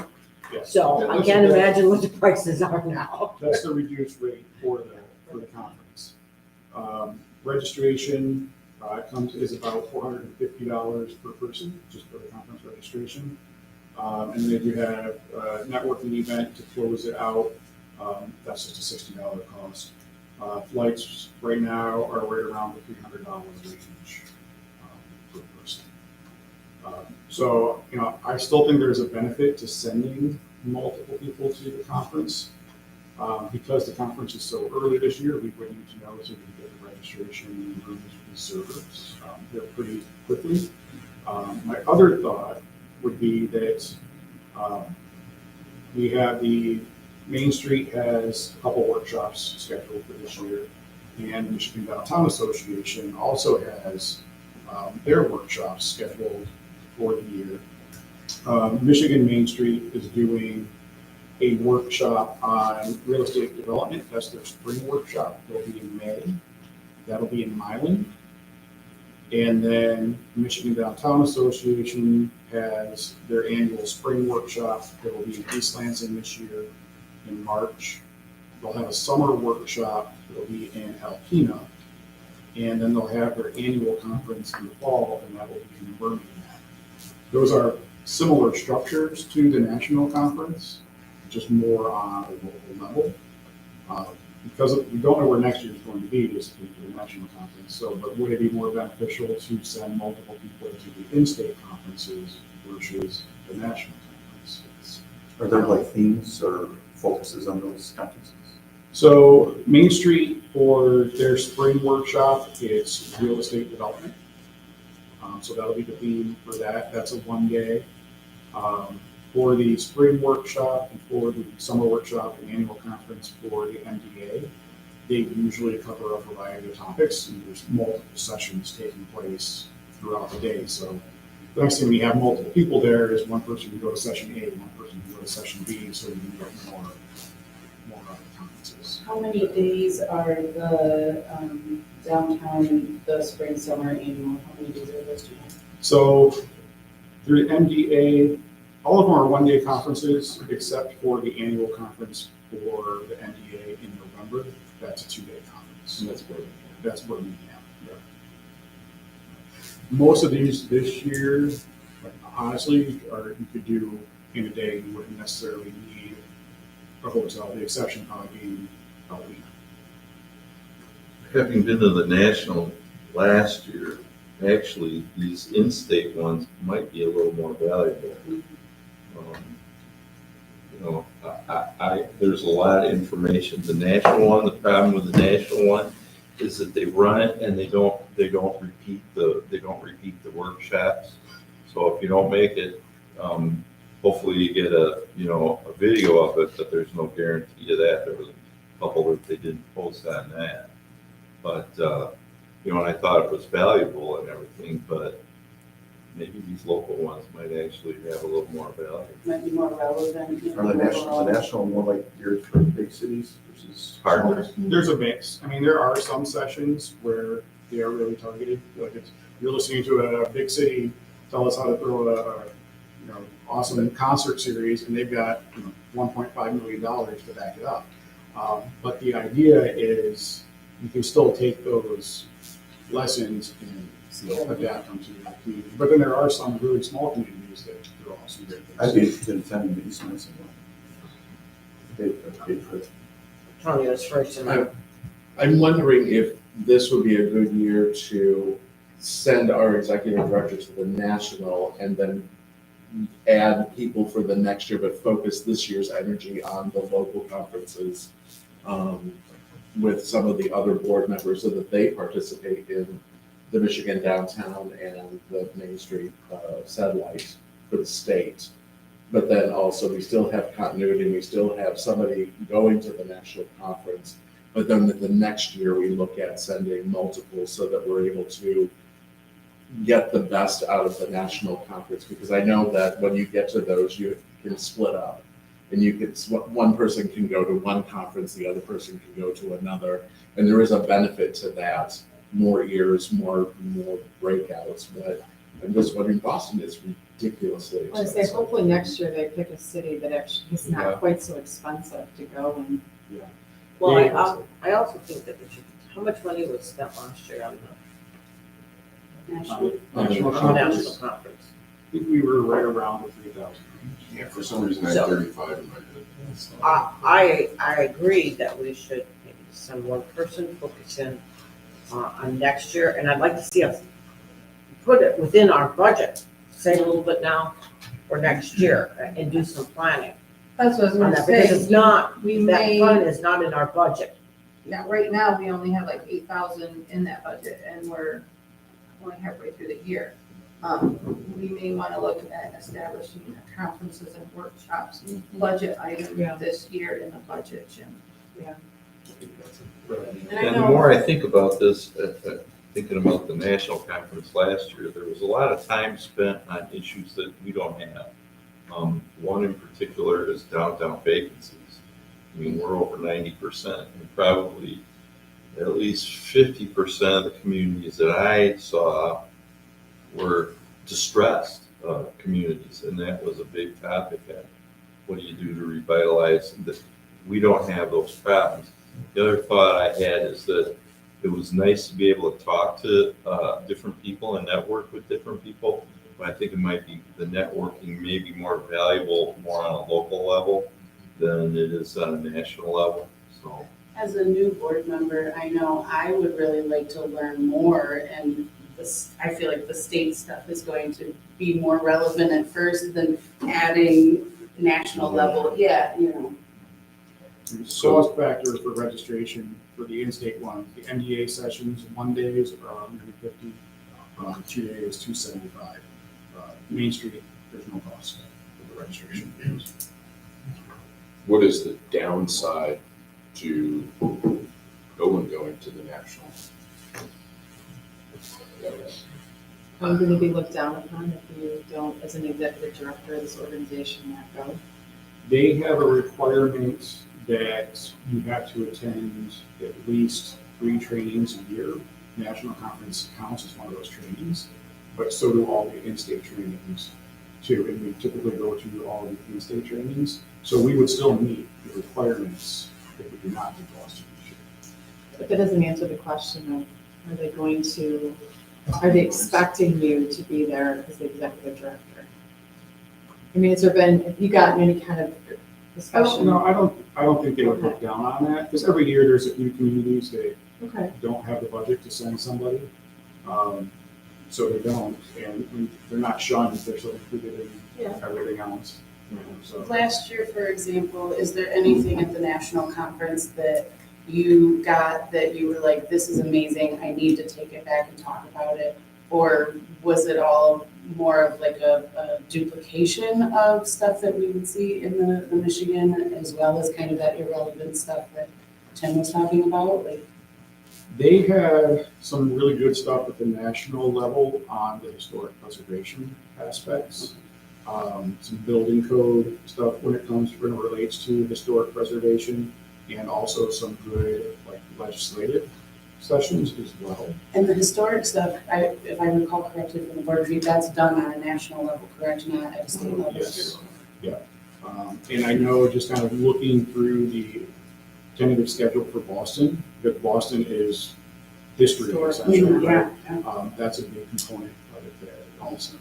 Yeah. So I can't imagine what the prices are now. That's the reduced rate for the conference. Registration is about $450 per person, just for the conference registration. And they do have a networking event to close it out. That's just a $60 cost. Flights right now are right around the $300 range per person. So, I still think there's a benefit to sending multiple people to the conference. Because the conference is so early this year, we would need to know so we can get the registration and rooms reserved. They're pretty quickly. My other thought would be that we have the Main Street has a couple workshops scheduled for this year, and the Michigan Downtown Association also has their workshops scheduled for the year. Michigan Main Street is doing a workshop on real estate development. That's their spring workshop. It'll be in May. That'll be in Milan. And then Michigan Downtown Association has their annual spring workshop. It will be in East Lansing this year in March. They'll have a summer workshop. It'll be in Alpena. And then they'll have their annual conference in the fall, and that will be in Birmingham. Those are similar structures to the national conference, just more on a local level. Because we don't know where next year is going to be, just due to the national conference. So, but would it be more beneficial to send multiple people to the in-state conferences versus the national conference? Are there like themes or focuses on those conferences? So Main Street for their spring workshop, it's real estate development. So that'll be the theme for that. That's a 1 day. For the spring workshop and for the summer workshop and annual conference for the MDA, they usually cover a variety of topics, and there's multiple sessions taking place throughout the day. So the next thing we have multiple people there is one person can go to session A, one person can go to session B, so you can get more conferences. How many days are the downtown, the spring, summer, annual? How many days are those two? So through the MDA, all of them are 1 day conferences except for the annual conference for the MDA in November. That's a 2 day conference. And that's Birmingham. That's Birmingham. Yeah. Most of these this year, honestly, you could do in a day. You wouldn't necessarily need a hotel. The exception probably being Alpena. Having been to the national last year, actually, these in-state ones might be a little more valuable. There's a lot of information. The national one, the problem with the national one is that they run it and they don't repeat the workshops. So if you don't make it, hopefully you get a video of it, but there's no guarantee of that. There was a couple that they didn't post on that. But, and I thought it was valuable and everything, but maybe these local ones might actually have a little more value. Might be more relevant. Are the national more like geared for big cities versus? Hard. There's a mix. I mean, there are some sessions where they are really targeted. Like you're listening to a big city tell us how to throw a awesome concert series, and they've got $1.5 million to back it up. But the idea is you can still take those lessons and adapt them to your community. But then there are some really small communities that throw off some great things. I'd be interested in attending the East Lansing one. Tony was first in line. I'm wondering if this would be a good year to send our executive director to the national and then add people for the next year, but focus this year's energy on the local conferences with some of the other board members so that they participate in the Michigan Downtown and the Main Street satellite for the state. But then also we still have continuity and we still have somebody going to the national conference. But then the next year we look at sending multiple so that we're able to get the best out of the national conference. Because I know that when you get to those, you can split up. And one person can go to one conference, the other person can go to another. And there is a benefit to that. More ears, more breakouts. But I'm just wondering, Boston is ridiculously I expensive. say, hopefully next year they pick a city that actually is not quite so expensive to go and. Well, I also think that how much money was spent last year on the National. National national conference. conference? I think we were right around the 3,000. Yeah, for some reason I had 35 in my head. I agree that we should maybe send one person, focus in on next year, and I'd like to see us put it within our budget, say a little bit now for next year, and do some planning That's what I was on gonna that, because it's say. not, We that may, fund is not in our budget. yeah, right now, we only have like 8,000 in that budget and we're only halfway through the year. We may wanna look at establishing conferences and workshops, budget item Yeah. this year in the budget, Jim. And I And the know, more I think about this, thinking about the national conference last year, there was a lot of time spent on issues that we don't have. One in particular is downtown vacancies. I mean, we're over 90%, and probably at least 50% of the communities that I saw were distressed communities, and that was a big topic. What do you do to revitalize? We don't have those problems. The other thought I had is that it was nice to be able to talk to different people and network with different people, but I think it might be the networking may be more valuable more on a local level than it is on a national level. So As a new board member, I know I would really like to learn more, and this, I feel like the state stuff is going to be more relevant at first than adding national level, yeah, you know. The cost factor for registration for the in-state ones, the MDA sessions, 1 day is around 150, 2 days is 275. Main Street, there's no cost for the registration fees. What is the downside to going to the national? I'm going to be looked down upon if you don't, as an executive director of this organization, not go. They have a requirement that you have to attend at least 3 trainings a year. National conference counts as one of those trainings, but so do all the in-state trainings too. And we typically go to all the in-state trainings. So we would still meet the requirements if we do not do Boston this year. But that doesn't answer the question of, are they expecting you to be there as the executive director? I mean, have you gotten any kind of discussion? No, I don't think they would look down on that, because every year there's a few communities that Okay. don't have the budget to send somebody. So they don't, and they're not shunned, they're still included in everything else. So Last year, for example, is there anything at the national conference that you got that you were like, this is amazing, I need to take it back and talk about it? Or was it all more of like a duplication of stuff that we would see in the Michigan, as well as kind of that irrelevant stuff that Tim was talking about? Like, they had some really good stuff at the national level on the historic preservation aspects. Some building code stuff when it relates to historic preservation, and also some good like legislative sessions as well. and the historic stuff, if I recall correctly from the board review, that's done on a national level, correct, not at a state level? Yes. Yeah. And I know just kind of looking through the tentative schedule for Boston, that Boston is history essentially. Yeah. That's a big component of it there also.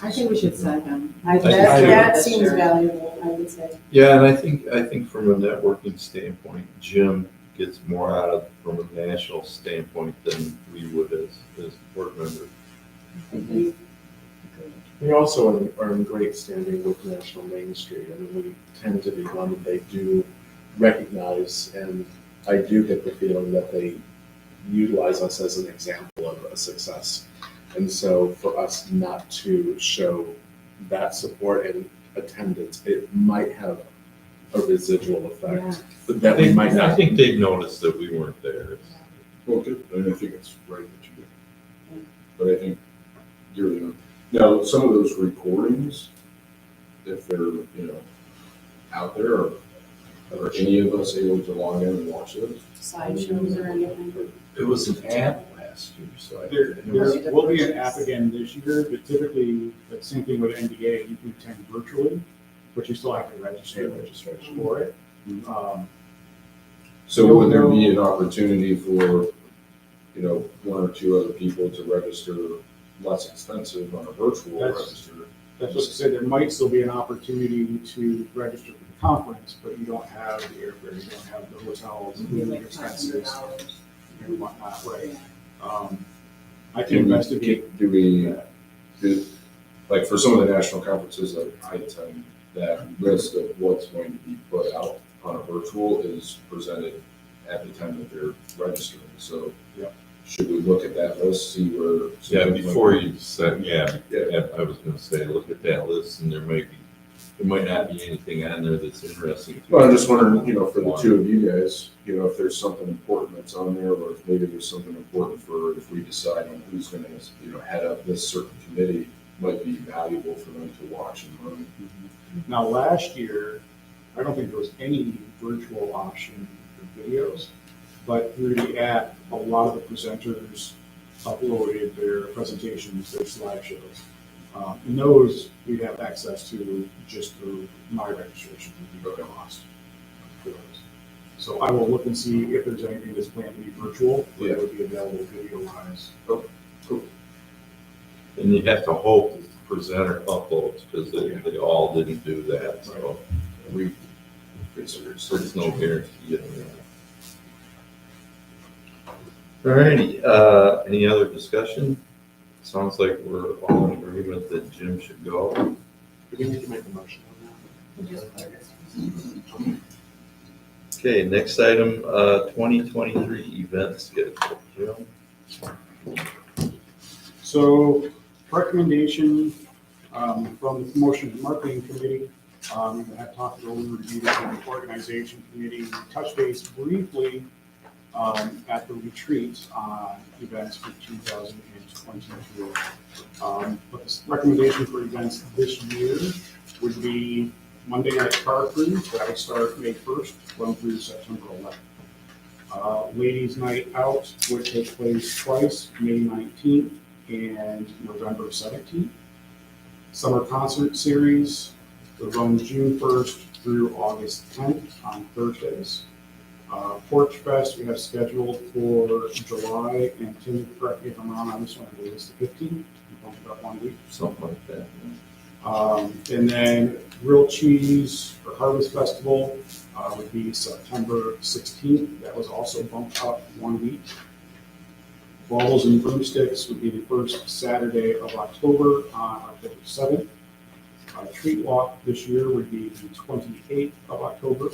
I think we should send them. That seems valuable, I would say. yeah, and I think from a networking standpoint, Jim gets more out of from a national standpoint than we would as board members. We also are in great standing with National Main Street. I mean, we tend to be one that they do recognize, and I do get the feeling that they utilize us as an example of a success. And so for us not to show that support and attendance, it might have a residual effect, but that we might I not. think they've noticed that we weren't there. Well, good. I mean, I think it's right that you do. But I think you're, now, some of those recordings, if they're, out there, are any of us able to log in and watch those? Slideshows or anything? It was an app last year, so There will be an app again this year, but typically, the same thing with NDA, you can attend virtually, but you still have to register for it. So would there be an opportunity for, 1 or 2 other people to register less expensive on a virtual register? That's what I said, there might still be an opportunity to register for the conference, but you don't have the airfare, you don't have the hotels, the expenses, and whatnot, right? I can investigate. Like for some of the national conferences that I attend, that list of what's going to be put out on a virtual is presented at the time that they're registering. So should we look at that list, see where? yeah, before you said, I was gonna say, look at that list, and there might not be anything on there that's interesting. Well, I'm just wondering, for the 2 of you guys, if there's something important that's on there, or if maybe there's something important for if we decide on who's gonna, head up this certain committee, might be valuable for them to watch and learn. Now, last year, I don't think there was any virtual option for videos, but through the app, a lot of the presenters uploaded their presentations, their slideshows. And those we have access to just through my registration, would be the cost for those. So I will look and see if there's anything that's planned to be virtual, that would be available video-wise. And you have to hope that the presenter uploads, because they all didn't do that, so We consider there's no guarantee of that. All righty, any other discussion? Sounds like we're all in agreement that Jim should go. Do we need to make a motion on that? Okay, next item, 2023 event schedule. Jim? So recommendation from the Promotion and Marketing Committee, I have talked over reviewed the organization committee, touch base briefly at the retreat on events for 2022. But the recommendation for events this year would be Monday night car cruise, that would start May 1st, run through September 11th. Ladies night out would take place twice, May 19th and November 17th. Summer concert series would run June 1st through August 10th on Thursdays. Porch Fest we have scheduled for July, and Tim, correct me if I'm wrong on this one, I believe it's the 15th, we bumped it up 1 week. Something like that. And then Grilled Cheese or Harvest Festival would be September 16th. That was also bumped up 1 week. Balls and Broomsticks would be the first Saturday of October on October 7th. Treat Walk this year would be the 28th of October.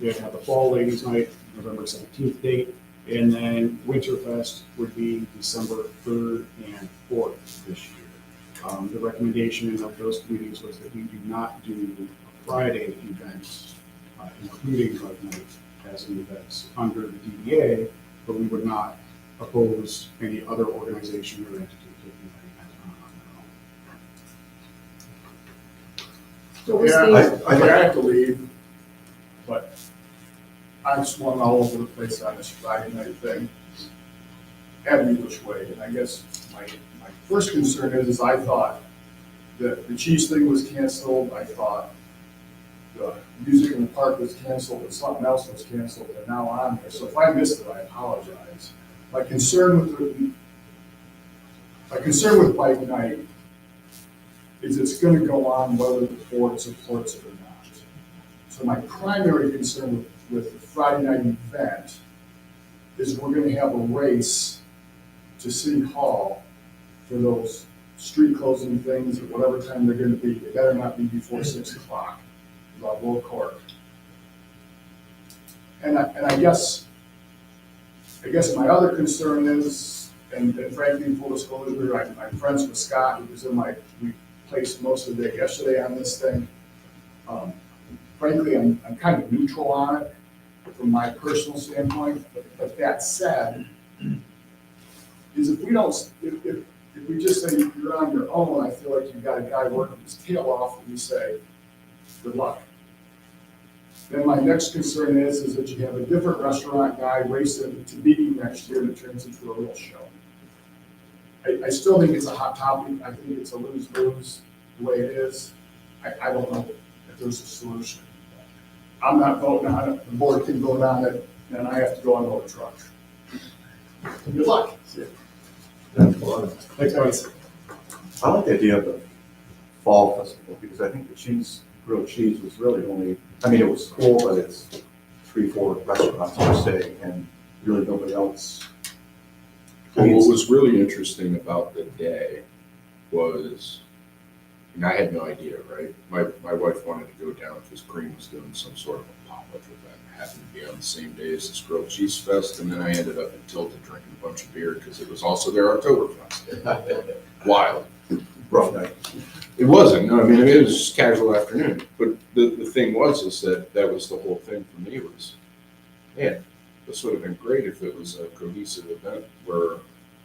They'd have the Fall Ladies Night, November 17th date. And then Winterfest would be December 3rd and 4th this year. The recommendation of those meetings was that we do not do Friday events, including Bud Night as an event under the DDA, but we would not oppose any other organization or entity taking that event on their own. What was Yeah, the, I have to leave, but I'm swung all over the place on this Friday night thing. Have me which way, and I guess my first concern is I thought that the cheese thing was canceled, I thought the music in the park was canceled, but something else was canceled, and now on there, so if I missed it, I apologize. My concern with Bike Night is it's gonna go on whether the board supports it or not. So my primary concern with the Friday night event is we're gonna have a race to City Hall for those street closing things at whatever time they're gonna be. They better not be before 6 o'clock, because I'll go to court. And I guess my other concern is, and frankly, in full disclosure, I'm friends with Scott, who was we placed most of the day yesterday on this thing. Frankly, I'm kind of neutral on it from my personal standpoint, but that said, is if we just say you're on your own, I feel like you've got a guy working his tail off and you say, good luck. Then my next concern is that you have a different restaurant guy racing to beat you next year and it turns into a real show. I still think it's a hot topic. I think it's a lose-lose the way it is. I don't know if there's a solution. I'm not voting on it. The board can vote on it, and I have to go on the truck. Good luck. Thanks, guys. I like the idea of the fall festival, because I think the grilled cheese was really only, I mean, it was cool, but it's 3-4 restaurants per se, and really nobody else. Well, what was really interesting about the day was, and I had no idea, right? My wife wanted to go down because Green was doing some sort of a pop-up event. It happened to be on the same day as this Grilled Cheese Fest, and then I ended up at Tilted drinking a bunch of beer because it was also their Oktoberfest. Wild. Rough night. It wasn't, no, I mean, it was just casual afternoon. But the thing was, is that was the whole thing for me was, man, this would have been great if it was a cohesive event where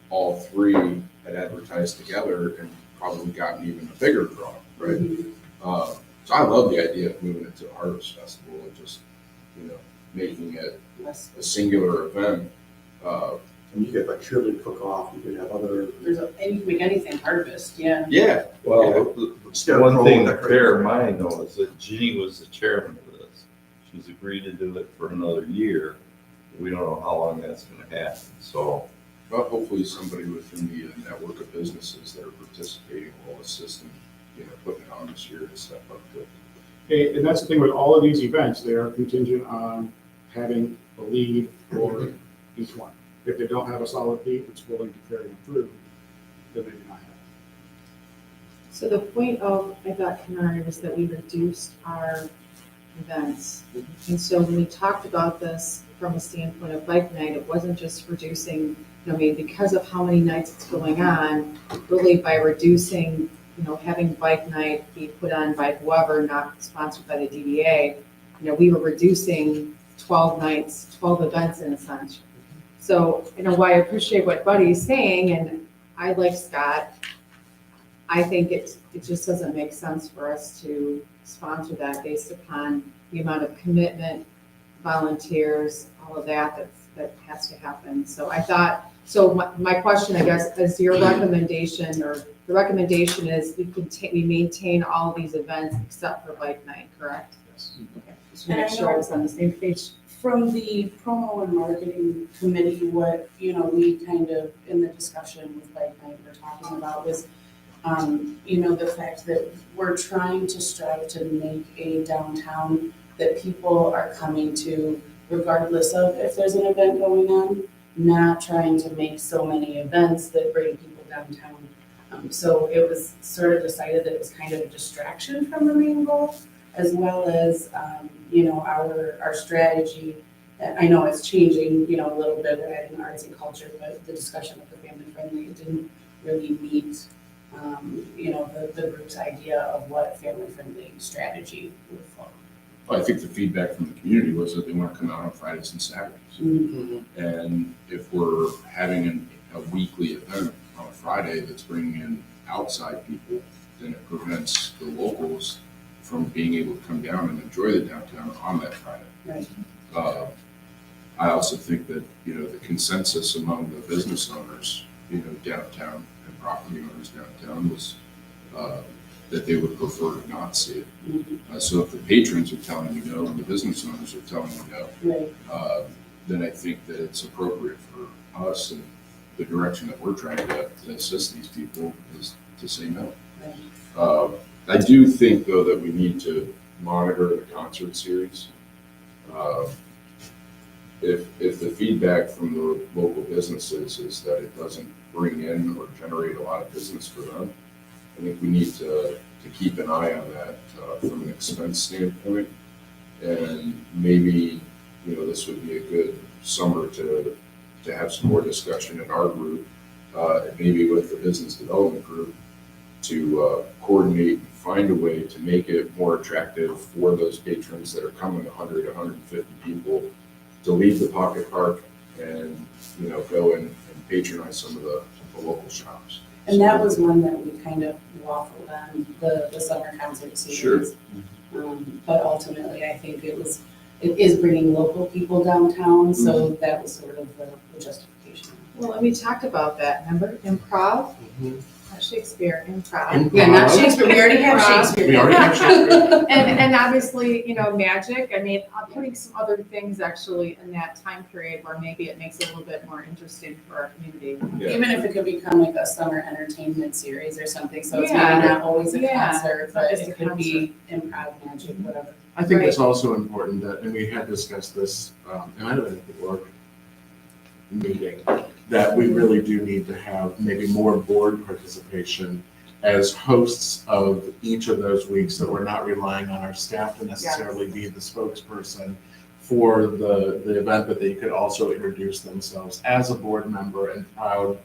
all three had advertised together and probably gotten even a bigger draw, right? So I love the idea of moving it to a harvest festival and just, making it a singular event. And you get like cheerleader cook-off, you could have other. and you can make anything harvest, yeah. Yeah. Well, Scarecrow, one thing to decorations. bear in mind though is that Ginny was the chairman of this. She's agreed to do it for another year. We don't know how long that's gonna happen, so. Well, hopefully somebody within the network of businesses that are participating will assist in, putting it on this year and step up to it. And that's the thing with all of these events, they are contingent on having a lead for each one. If they don't have a solid lead that's willing to carry them through, then they do not have it. So the point of, I thought, Canary, was that we reduced our events. And so when we talked about this from a standpoint of bike night, it wasn't just reducing, because of how many nights it's going on, really by reducing, having bike night be put on by whoever, not sponsored by the DDA, we were reducing 12 nights, 12 events in a sense. So, why I appreciate what Buddy's saying, and I like Scott, I think it just doesn't make sense for us to sponsor that based upon the amount of commitment, volunteers, all of that has to happen. So I thought, my question, I guess, is your recommendation, or the recommendation is we maintain all these events except for bike night, correct? Yes. Okay, just to make sure I was on the same page. From the promo and marketing committee, what, we kind of, in the discussion with Bike Night, we're talking about was, the fact that we're trying to strive to make a downtown that people are coming to regardless of if there's an event going on, not trying to make so many events that bring people downtown. So it was sort of decided that it was kind of a distraction from the main goal, as well as, our strategy. I know it's changing, a little bit, we're adding arts and culture, but the discussion of the family friendly, it didn't really meet, the group's idea of what family friendly strategy would follow. Well, I think the feedback from the community was that they want to come out on Fridays and Saturdays. And if we're having a weekly event on a Friday that's bringing in outside people, then it prevents the locals from being able to come down and enjoy the downtown on that Friday. Right. I also think that, the consensus among the business owners, downtown and property owners downtown was that they would prefer to not see it. So if the patrons are telling you no and the business owners are telling you no, Right. then I think that it's appropriate for us and the direction that we're trying to assist these people is to say no. Right. I do think, though, that we need to monitor the concert series. If the feedback from the local businesses is that it doesn't bring in or generate a lot of business for them, I think we need to keep an eye on that from an expense standpoint. And maybe, this would be a good summer to have some more discussion in our group, and maybe with the business development group, to coordinate and find a way to make it more attractive for those patrons that are coming, 100, 150 people, to leave the pocket park and, go and patronize some of the local shops. And that was one that we kind of waffled on, the summer concert series. But ultimately, I think it is bringing local people downtown, so that was sort of the justification. Well, and we talked about that, remember, improv? Not Shakespeare, improv. Improv. Yeah, not Shakespeare, we already have Shakespeare. We already have Shakespeare. And obviously, magic, putting some other things actually in that time period where maybe it makes it a little bit more interesting for our community. Yeah. Even if it could become like a summer entertainment series or something, so it's Yeah. maybe not always a Yeah. concert, but Just it a could be improv, magic, whatever. I think it's Right. also important that, and we had discussed this, it might have been at the work meeting, that we really do need to have maybe more board participation as hosts of each of those weeks, that we're not relying on our staff to necessarily be the spokesperson for the event, but they could also introduce themselves as a board member and proud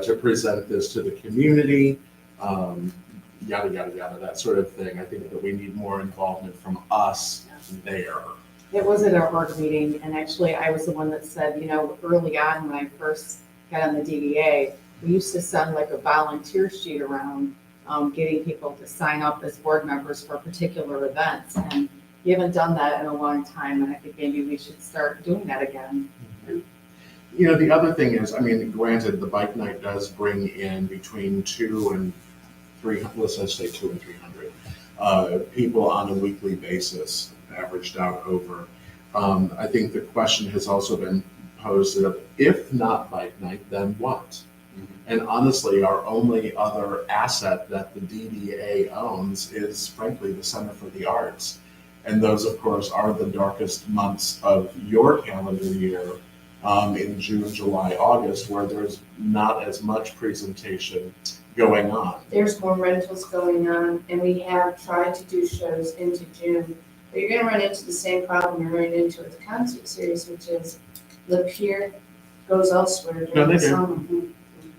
to present this to the community, yada, yada, yada, that sort of thing. I think that we need more involvement from us there. It was at our board meeting, and actually I was the one that said, early on when I first got on the DDA, we used to send like a volunteer sheet around, getting people to sign up as board members for particular events. And we haven't done that in a long time, and I think maybe we should start doing that again. You know, the other thing is, I mean, granted, the bike night does bring in between 200 and 300, let's just say 200 and 300 people on a weekly basis, averaged out over. I think the question has also been posed of, if not bike night, then what? And honestly, our only other asset that the DDA owns is frankly the Center for the Arts. And those, of course, are the darkest months of your calendar year, in June, July, August, where there's not as much presentation going on. There's more rentals going on, and we have tried to do shows into June. But you're gonna run into the same problem you're running into with the concert series, which is Lapeer goes elsewhere No, during they the do. summer.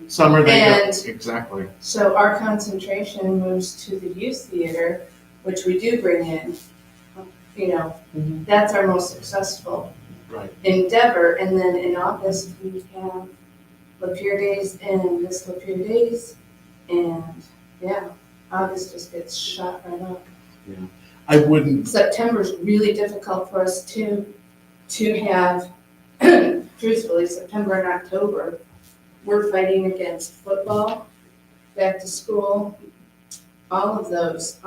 Summer, they And- go, exactly. So our concentration moves to the youth theater, which we do bring in. You know, that's our most successful Right. endeavor. And then in August, we have Lapeer Days and this Lapeer Days. And yeah, August just gets shot right up. I wouldn't, September's really difficult for us to have, truthfully, September and October. We're fighting against football, back to school, all of those,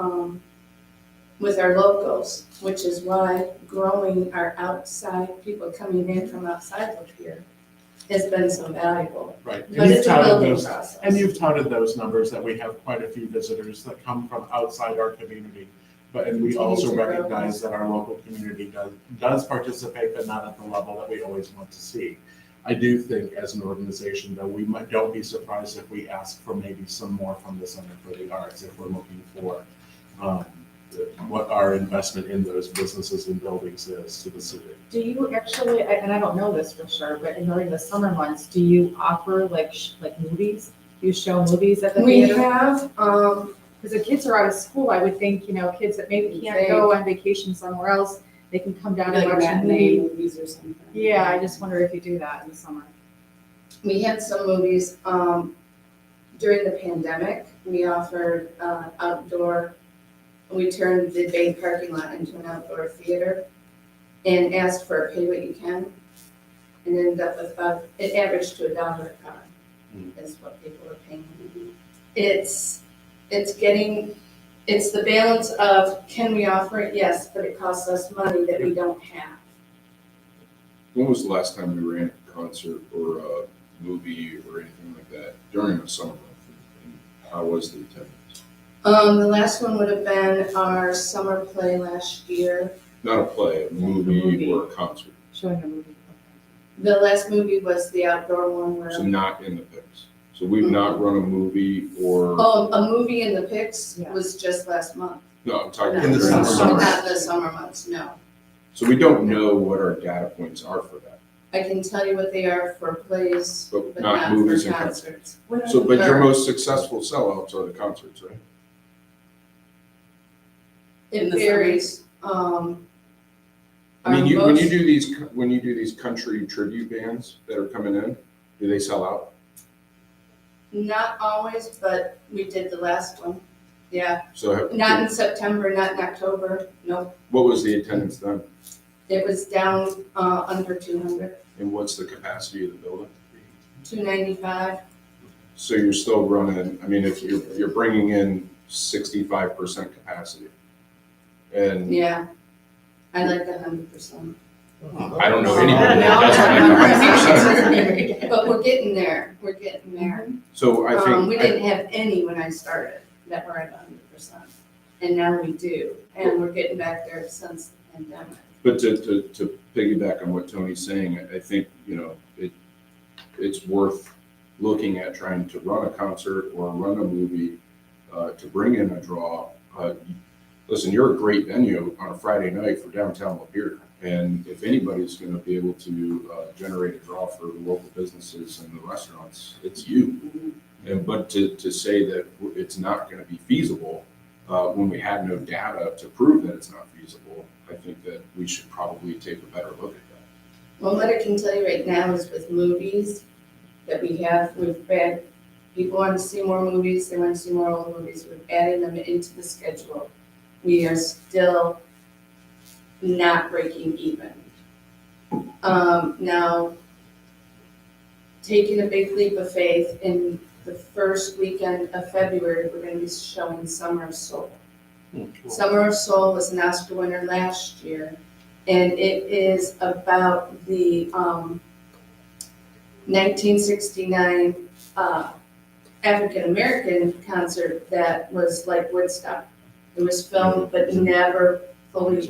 with our locals, which is why growing our outside, people coming in from outside of here has been so valuable. right. But it's a building process. And you've touted those numbers, that we have quite a few visitors that come from outside our community. But, and we also Continue to grow. recognize that our local community does participate, but not at the level that we always want to see. I do think as an organization, though, don't be surprised if we ask for maybe some more from the Center for the Arts, if we're looking for what our investment in those businesses and buildings is to the city. Do you actually, and I don't know this for sure, but during the summer months, do you offer like movies? Do you show movies at the We theater? have, Because the kids are out of school, I would think, kids that maybe can't go on vacation somewhere else, they can come down and Like watch a matinee movie. movies or something. Yeah, I just wonder if you do that in the summer. we had some movies, during the pandemic, we offered, outdoor, we turned the Bay parking lot into an outdoor theater and asked for a pay what you can. And ended up with it averaged to $1 a car is what people are paying. It's the balance of, can we offer it? Yes, but it costs us money that we don't have. When was the last time we ran a concert or a movie or anything like that during a summer month? And how was the attendance? The last one would have been our summer play last year. Not a play, a movie or a concert, Showing a movie. The last movie was the outdoor one where, so not in the pits. So we've not run a movie or, a movie in the Pix Yeah. was just last month. no, I'm talking In the during the summer summer. Not the summer months, no. So we don't know what our data points are for that, I can tell you what they are for plays, but but not not movies for and concerts. concerts. So, but your Or- most successful sellouts are the concerts, right? It In the varies, I mean, our when you most- do these country tribute bands that are coming in, do they sell out? Not always, but we did the last one. Yeah, So not in September, not in October, nope. what was the attendance then? It was down, under 200, And what's the capacity of the building? 295. So you're still running, I mean, if you're bringing in 65% capacity. And Yeah, I like 100%. I don't know anybody Yeah, that doesn't like 100%. But we're getting there, we're getting there. So I think. We didn't have any when I started that were at 100%, and now we do, and we're getting back there since the pandemic. But to piggyback on what Tony's saying, I think, it's worth looking at trying to run a concert or run a movie, to bring in a draw. Listen, you're a great venue on a Friday night for downtown Lapeer. And if anybody's gonna be able to, generate a draw for the local businesses and the restaurants, it's you. But to say that it's not gonna be feasible, when we have no data to prove that it's not feasible, I think that we should probably take a better look at that. Well, what I can tell you right now is with movies, that we have. We've had, people want to see more movies, they want to see more old movies, we've added them into the schedule. We are still not breaking even. Now, taking a big leap of faith, in the first weekend of February, we're gonna be showing Summer of Soul. Summer of Soul was an Oscar winner last year, and it is about the 1969 African-American concert that was like Woodstock. It was filmed but never fully.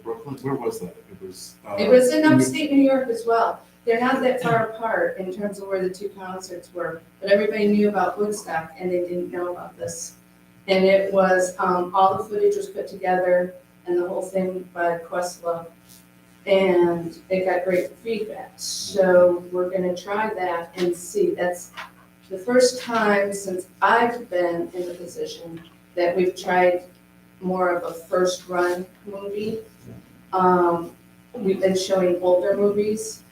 Brooklyn, where was that? It was in upstate New York as well. They're not that far apart in terms of where the two concerts were, but everybody knew about Woodstock and they didn't know about this. And it was, all the footage was put together and the whole thing by Questlove. And it got great feedback. So we're gonna try that and see. That's the first time since I've been in the position that we've tried more of a first run movie. We've been showing older movies.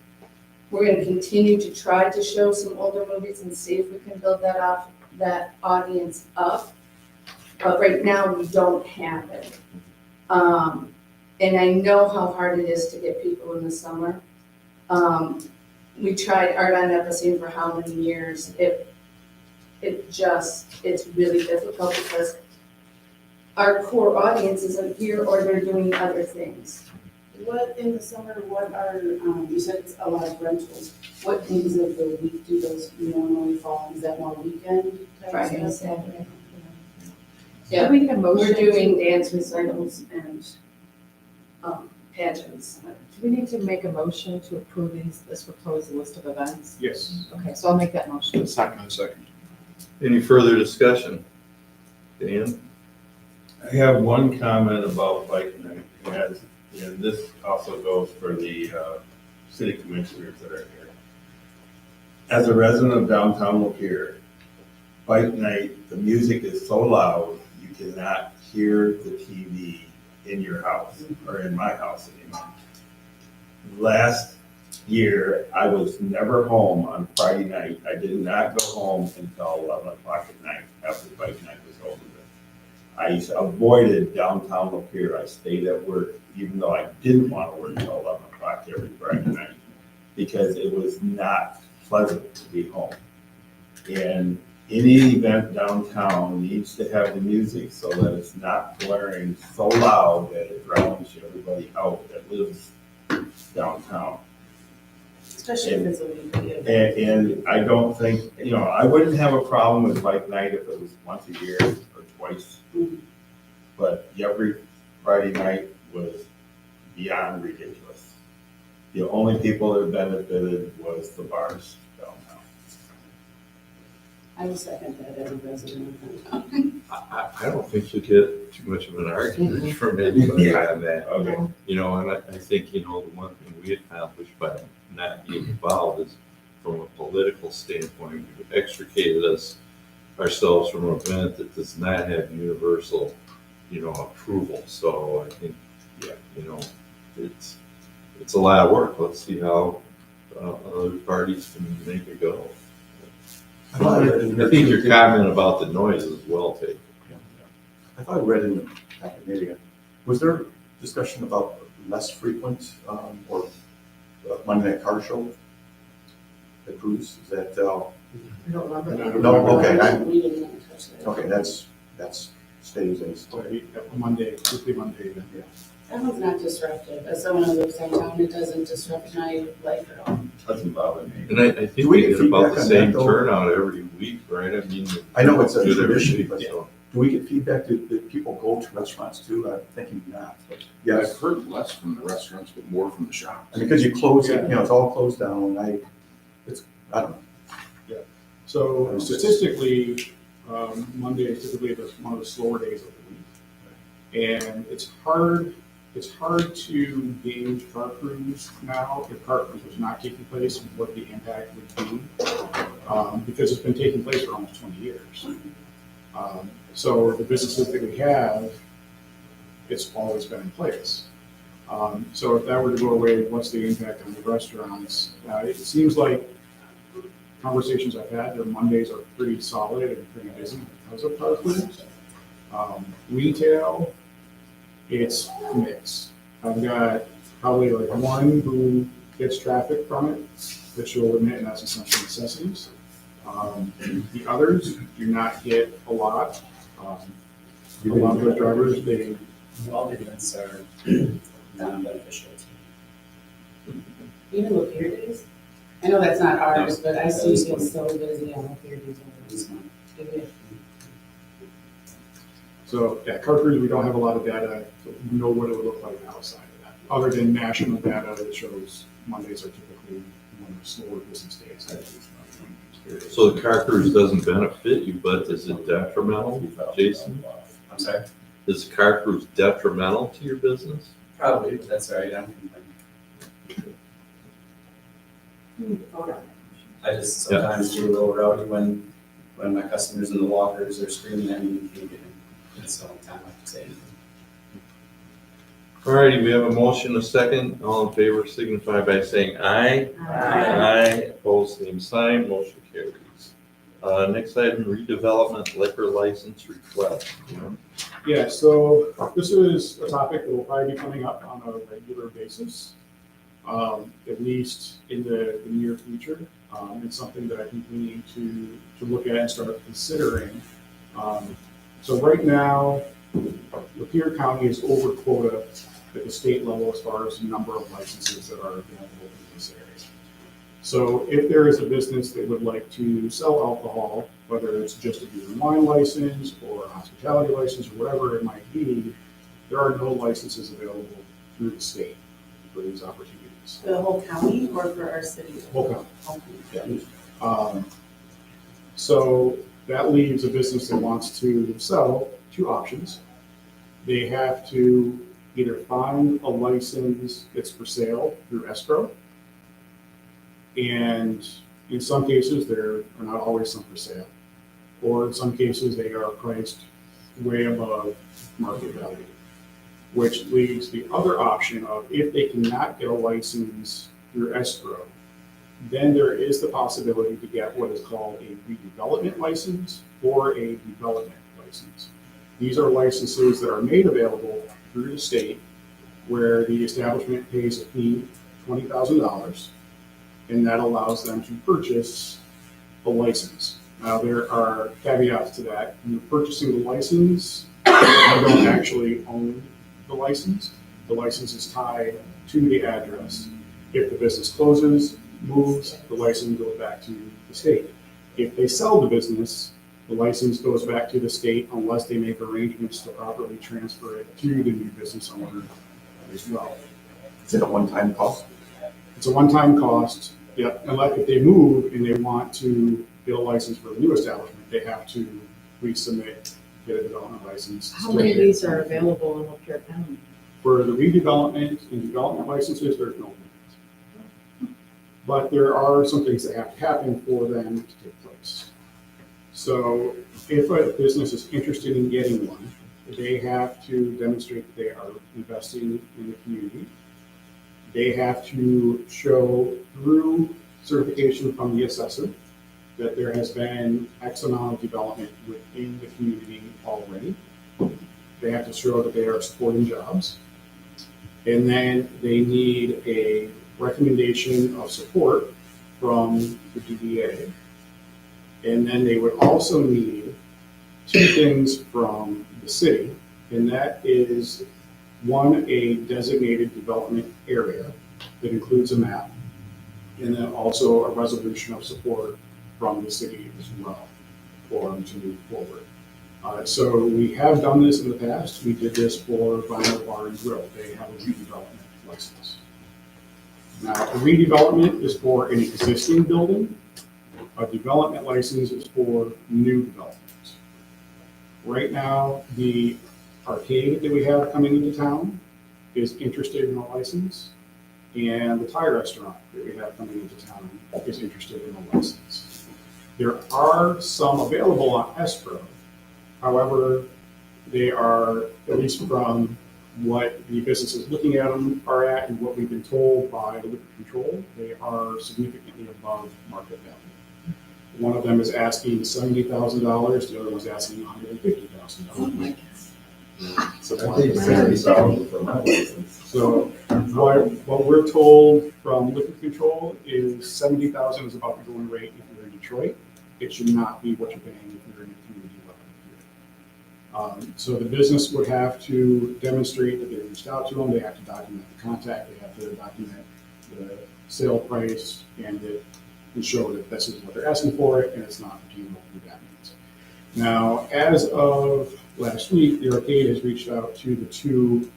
We're gonna continue to try to show some older movies and see if we can build that audience up. But right now, we don't have it. And I know how hard it is to get people in the summer. We tried Art on Nipissing for how many years? It's really difficult because our core audience isn't here or they're doing other things. What in the summer, what are, you said it's a lot of rentals. What days of the week do those normally fall? Is that more weekend type Friday and stuff? Saturday. Yeah, we need a motion. We're doing dance recitals and pageants. Do we need to make a motion to approve this proposed list of events? Yes. Okay, so I'll make that motion. Second. Any further discussion? Dan? I have one comment about bike night, and this also goes for the city commissioners that are here. As a resident of downtown Lapeer, bike night, the music is so loud, you cannot hear the TV in your house, or in my house anymore. Last year, I was never home on Friday night. I did not go home until 11 o'clock at night after bike night was over. I avoided downtown Lapeer. I stayed at work, even though I didn't want to work until 11 o'clock every Friday night, because it was not pleasant to be home. And any event downtown needs to have the music so that it's not blaring so loud that it drowns everybody out that lives downtown. Especially if it's a weekly event. And I don't think, I wouldn't have a problem with bike night if it was once a year or twice. But every Friday night was beyond ridiculous. The only people that benefited was the bars downtown. I will second that as a resident of downtown. I don't think you'll get too much of an argument from anybody on that. Okay. And I think, the one thing we accomplished by not being involved is, from a political standpoint, we've extricated ourselves from an event that does not have universal, approval. So I think, it's a lot of work. Let's see how other parties can make it go. I think your comment about the noise is well taken. I thought I read in the packet, maybe, was there discussion about less frequent, or Monday Night Car Show? The cruise, is that, I don't remember. no, okay, We didn't want to touch that. okay, that's stays as. Monday, weekly Monday event. That one's not disruptive. As someone who lives downtown, it doesn't disrupt my life at all. Doesn't bother me. And I think Do we we get get about feedback the on same that, though? turnout every week, right? I mean, I know it's a do it every tradition, week, but so. do we get feedback that people go to restaurants too? I'm thinking not, but I've yes. heard less from the restaurants, but more from the shops. I mean, because you close it, it's all closed down, and I don't know. So statistically, Monday is typically one of the slower days of the week. And it's hard to gauge car crews now, if car crews was not taking place, and what the impact would be, because it's been taking place for almost 20 years. So the businesses that we have, it's always been in place. So if that were to go away, what's the impact on the restaurants? It seems like conversations I've had, their Mondays are pretty solid and pretty busy because of car cruise. Retail, it's mixed. I've got probably like one who gets traffic from it, that she'll admit, and that's essential necessities. The others do not get a lot. A lot of the drivers, they, All events are non-beneficial. Even Lapeer days? I know that's not ours, but I see it gets so busy on Lapeer days. This month. so yeah, car cruise, we don't have a lot of data to know what it would look like outside of that, other than national data that shows Mondays are typically one of the slower business days. So the car cruise doesn't benefit you, but is it detrimental, Jason? I'm sorry? Is the car cruise detrimental to your business? Probably, but that's all right, I'm complaining. I just sometimes get a little rowdy when my customers in the walkers are screaming at me and can't get in. That's the only time I can say anything. All righty, we have a motion, a second. All in favor signify by saying aye. Aye. Opposed, same sign, motion carries. Next item, redevelopment liquor license request. Yeah, so this is a topic that will probably be coming up on a regular basis, at least in the near future. It's something that I think we need to look at and start considering. So right now, Lapeer County is over quota at the state level as far as the number of licenses that are available in this area. So if there is a business that would like to sell alcohol, whether it's just a beer and wine license or a hospitality license or whatever it might be, there are no licenses available through the state for these opportunities. For the whole county or for our city? Whole county. So that leaves a business that wants to sell two options. They have to either find a license that's for sale through escrow, and in some cases, there are not always some for sale, or in some cases, they are priced way above market value, which leaves the other option of if they cannot get a license through escrow, then there is the possibility to get what is called a redevelopment license or a development license. These are licenses that are made available through the state where the establishment pays a fee, $20,000, and that allows them to purchase a license. Now, there are caveats to that. When you're purchasing the license, you don't actually own the license. The license is tied to the address. If the business closes, moves, the license goes back to the state. If they sell the business, the license goes back to the state unless they make arrangements to properly transfer it to the new business owner as well. Is it a one-time cost? It's a one-time cost. Yep. Unless if they move and they want to get a license for the new establishment, they have to resubmit, get a development license. How many of these are available in Lapeer County? For the redevelopment and development licenses, there's no limit. But there are some things that have to happen for them to take place. So if a business is interested in getting one, they have to demonstrate that they are investing in the community. They have to show through certification from the assessor that there has been X amount of development within the community already. They have to show that they are supporting jobs. And then they need a recommendation of support from the DDA. And then they would also need two things from the city, and that is one, a designated development area that includes a map, and then also a resolution of support from the city as well for them to move forward. So we have done this in the past. We did this for Vinyl Bar and Grill. They have a redevelopment license. Now, a redevelopment is for an existing building. A development license is for new developments. Right now, the arcade that we have coming into town is interested in a license, and the Thai restaurant that we have coming into town is interested in a license. There are some available on escrow. However, they are, at least from what the businesses looking at them are at and what we've been told by liquor control, they are significantly above market value. One of them is asking $70,000, the other one's asking $150,000. So I think 70,000 for my license. So what we're told from Liquid Control is 70,000 is about the going rate if you're in Detroit. It should not be what you're paying if you're in a community level here. So the business would have to demonstrate that they reached out to them, they have to document the contact, they have to document the sale price, and show that this is what they're asking for it, and it's not redeemable through that means. Now, as of last week, the arcade has reached out to the two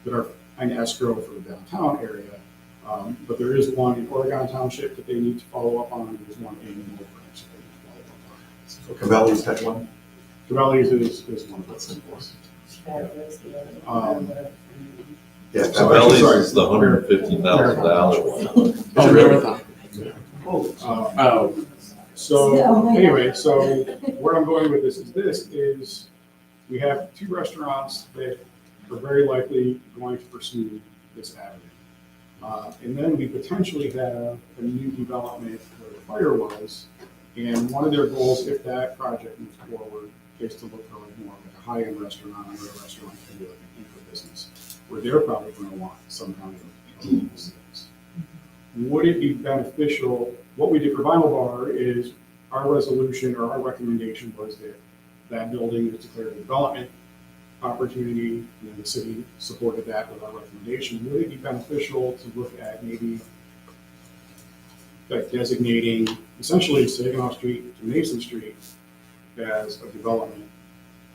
that are in escrow for the downtown area, but there is one in Oregon Township that they need to follow up on, and there's one in Mill Branch that they need to follow up on. So Cavelli's had one. Cavalli's is one of those. Yeah, Cabela's is the $150,000 one. So anyway, so where I'm going with this is we have two restaurants that are very likely going to pursue this avenue. And then we potentially have a new development where the fire was, and one of their goals, if that project moves forward, is to look for like more like a high-end restaurant or a restaurant that can do like an info business, where they're probably going to want some kind of things. Would it be beneficial? What we did for Vinyl Bar is our resolution or our recommendation was that that building is declared a development opportunity, and the city supported that with our recommendation. Would it be beneficial to look at maybe like designating essentially Saginaw Street to Mason Street as a development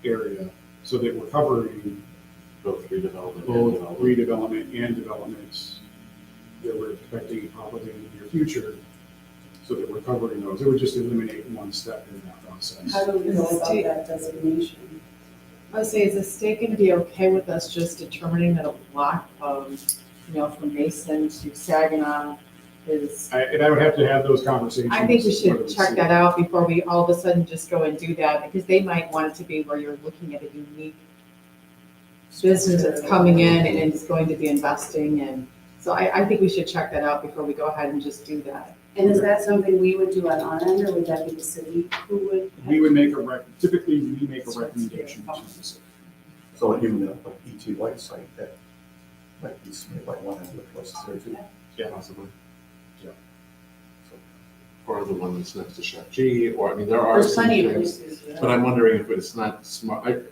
area so that we're covering Both redevelopment both and development. redevelopment and developments that we're expecting probably in the near future, so that we're covering those. It would just eliminate one step in that process. How do we go about that designation? I would say, is the state going to be okay with us just determining that a block of, from Mason to Saginaw is? And I would have to have those conversations. I think we with should the check city. that out before we all of a sudden just go and do that, because they might want it to be where you're looking at a unique business that's coming in and is going to be investing, and so I think we should check that out before we go ahead and just do that. And is that something we would do on our end, or would that be the city who would? We would make typically we make a recommendation to the city. So even the like ET White site, that might be somebody might want to look close there too. Yeah. Possibly. Yeah. Or the one that's next to Chef G, or, I mean, there are There's some plenty of things, places. but I'm wondering if it's not smart,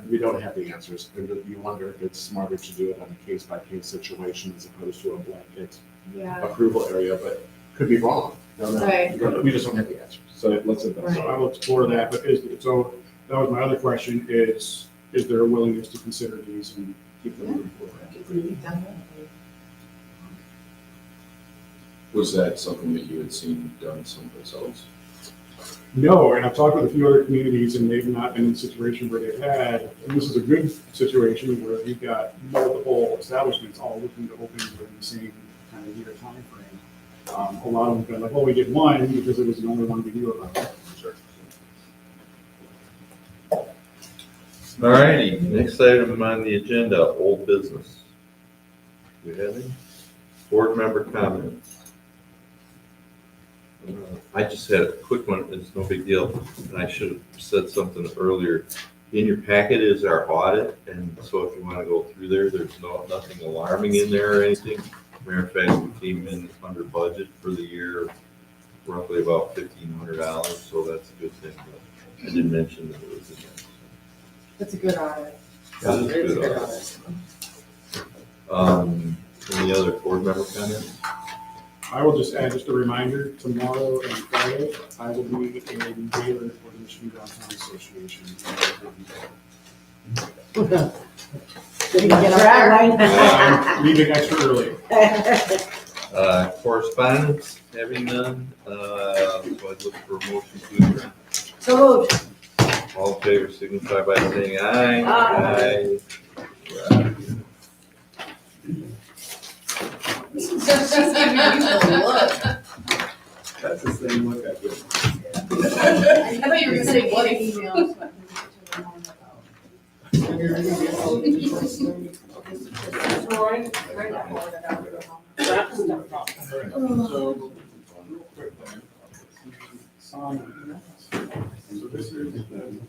we don't have the answers, and you wonder if it's smarter to do it on a case-by-case situation as opposed to a blanket Yeah. approval area, but could be wrong. Don't know. Right. We just don't have the answers, so let's invest. So I will explore that, but so that was my other question is there a willingness to consider these and keep them moving forward? Definitely. Was that something that you had seen done someplace else? No, and I've talked with a few other communities and they've not been in a situation where they've had, and this is a good situation where you've got multiple establishments all looking to open within the same kind of year timeframe. A lot of them have been like, well, we did one because it was the only one we knew about. Sure. All righty, next item on the agenda, old business. Do we have any? Board member comments. I just had a quick one, it's no big deal, and I should have said something earlier. In your packet is our audit, and so if you want to go through there, there's nothing alarming in there or anything. Matter of fact, we came in under budget for the year, roughly about $1,500, so that's a good thing. But I did mention that it was in there. That's a good audit. That is a good audit. Any other board member comments? I will just add just a reminder, tomorrow and Friday, I will be in Baylor for the Michigan Downtown Association. Did you get up there? I'm leaving extra early. Correspondence, having none, so I'd look for a motion to adjourn. So moved. All in favor, signify by saying aye. Aye. Aye. She's giving you the look. That's the same look I give. I thought you were gonna say what if. So, real quick then, So this is the.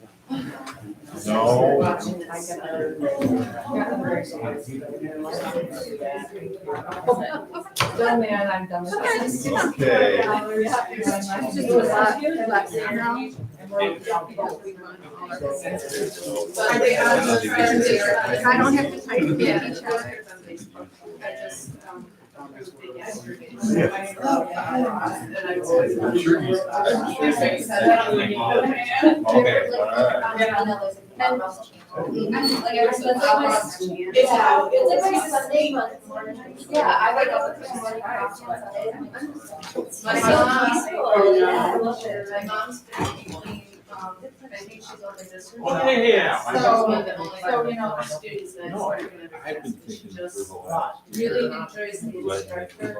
No. Watching it, I get done there, I'm done with it. Okay. It's just a lot, less now. Are they on I don't have to type it. Yeah. I just, yesterday. And I was. I'm sure he's. Okay, so that would be- Okay, all right. It's how, Yeah, I wake up with My mom's been, I think she's only this. So, you know, students that No, are gonna. I've been thinking Just for the last really year. enjoys the Glad to instructor.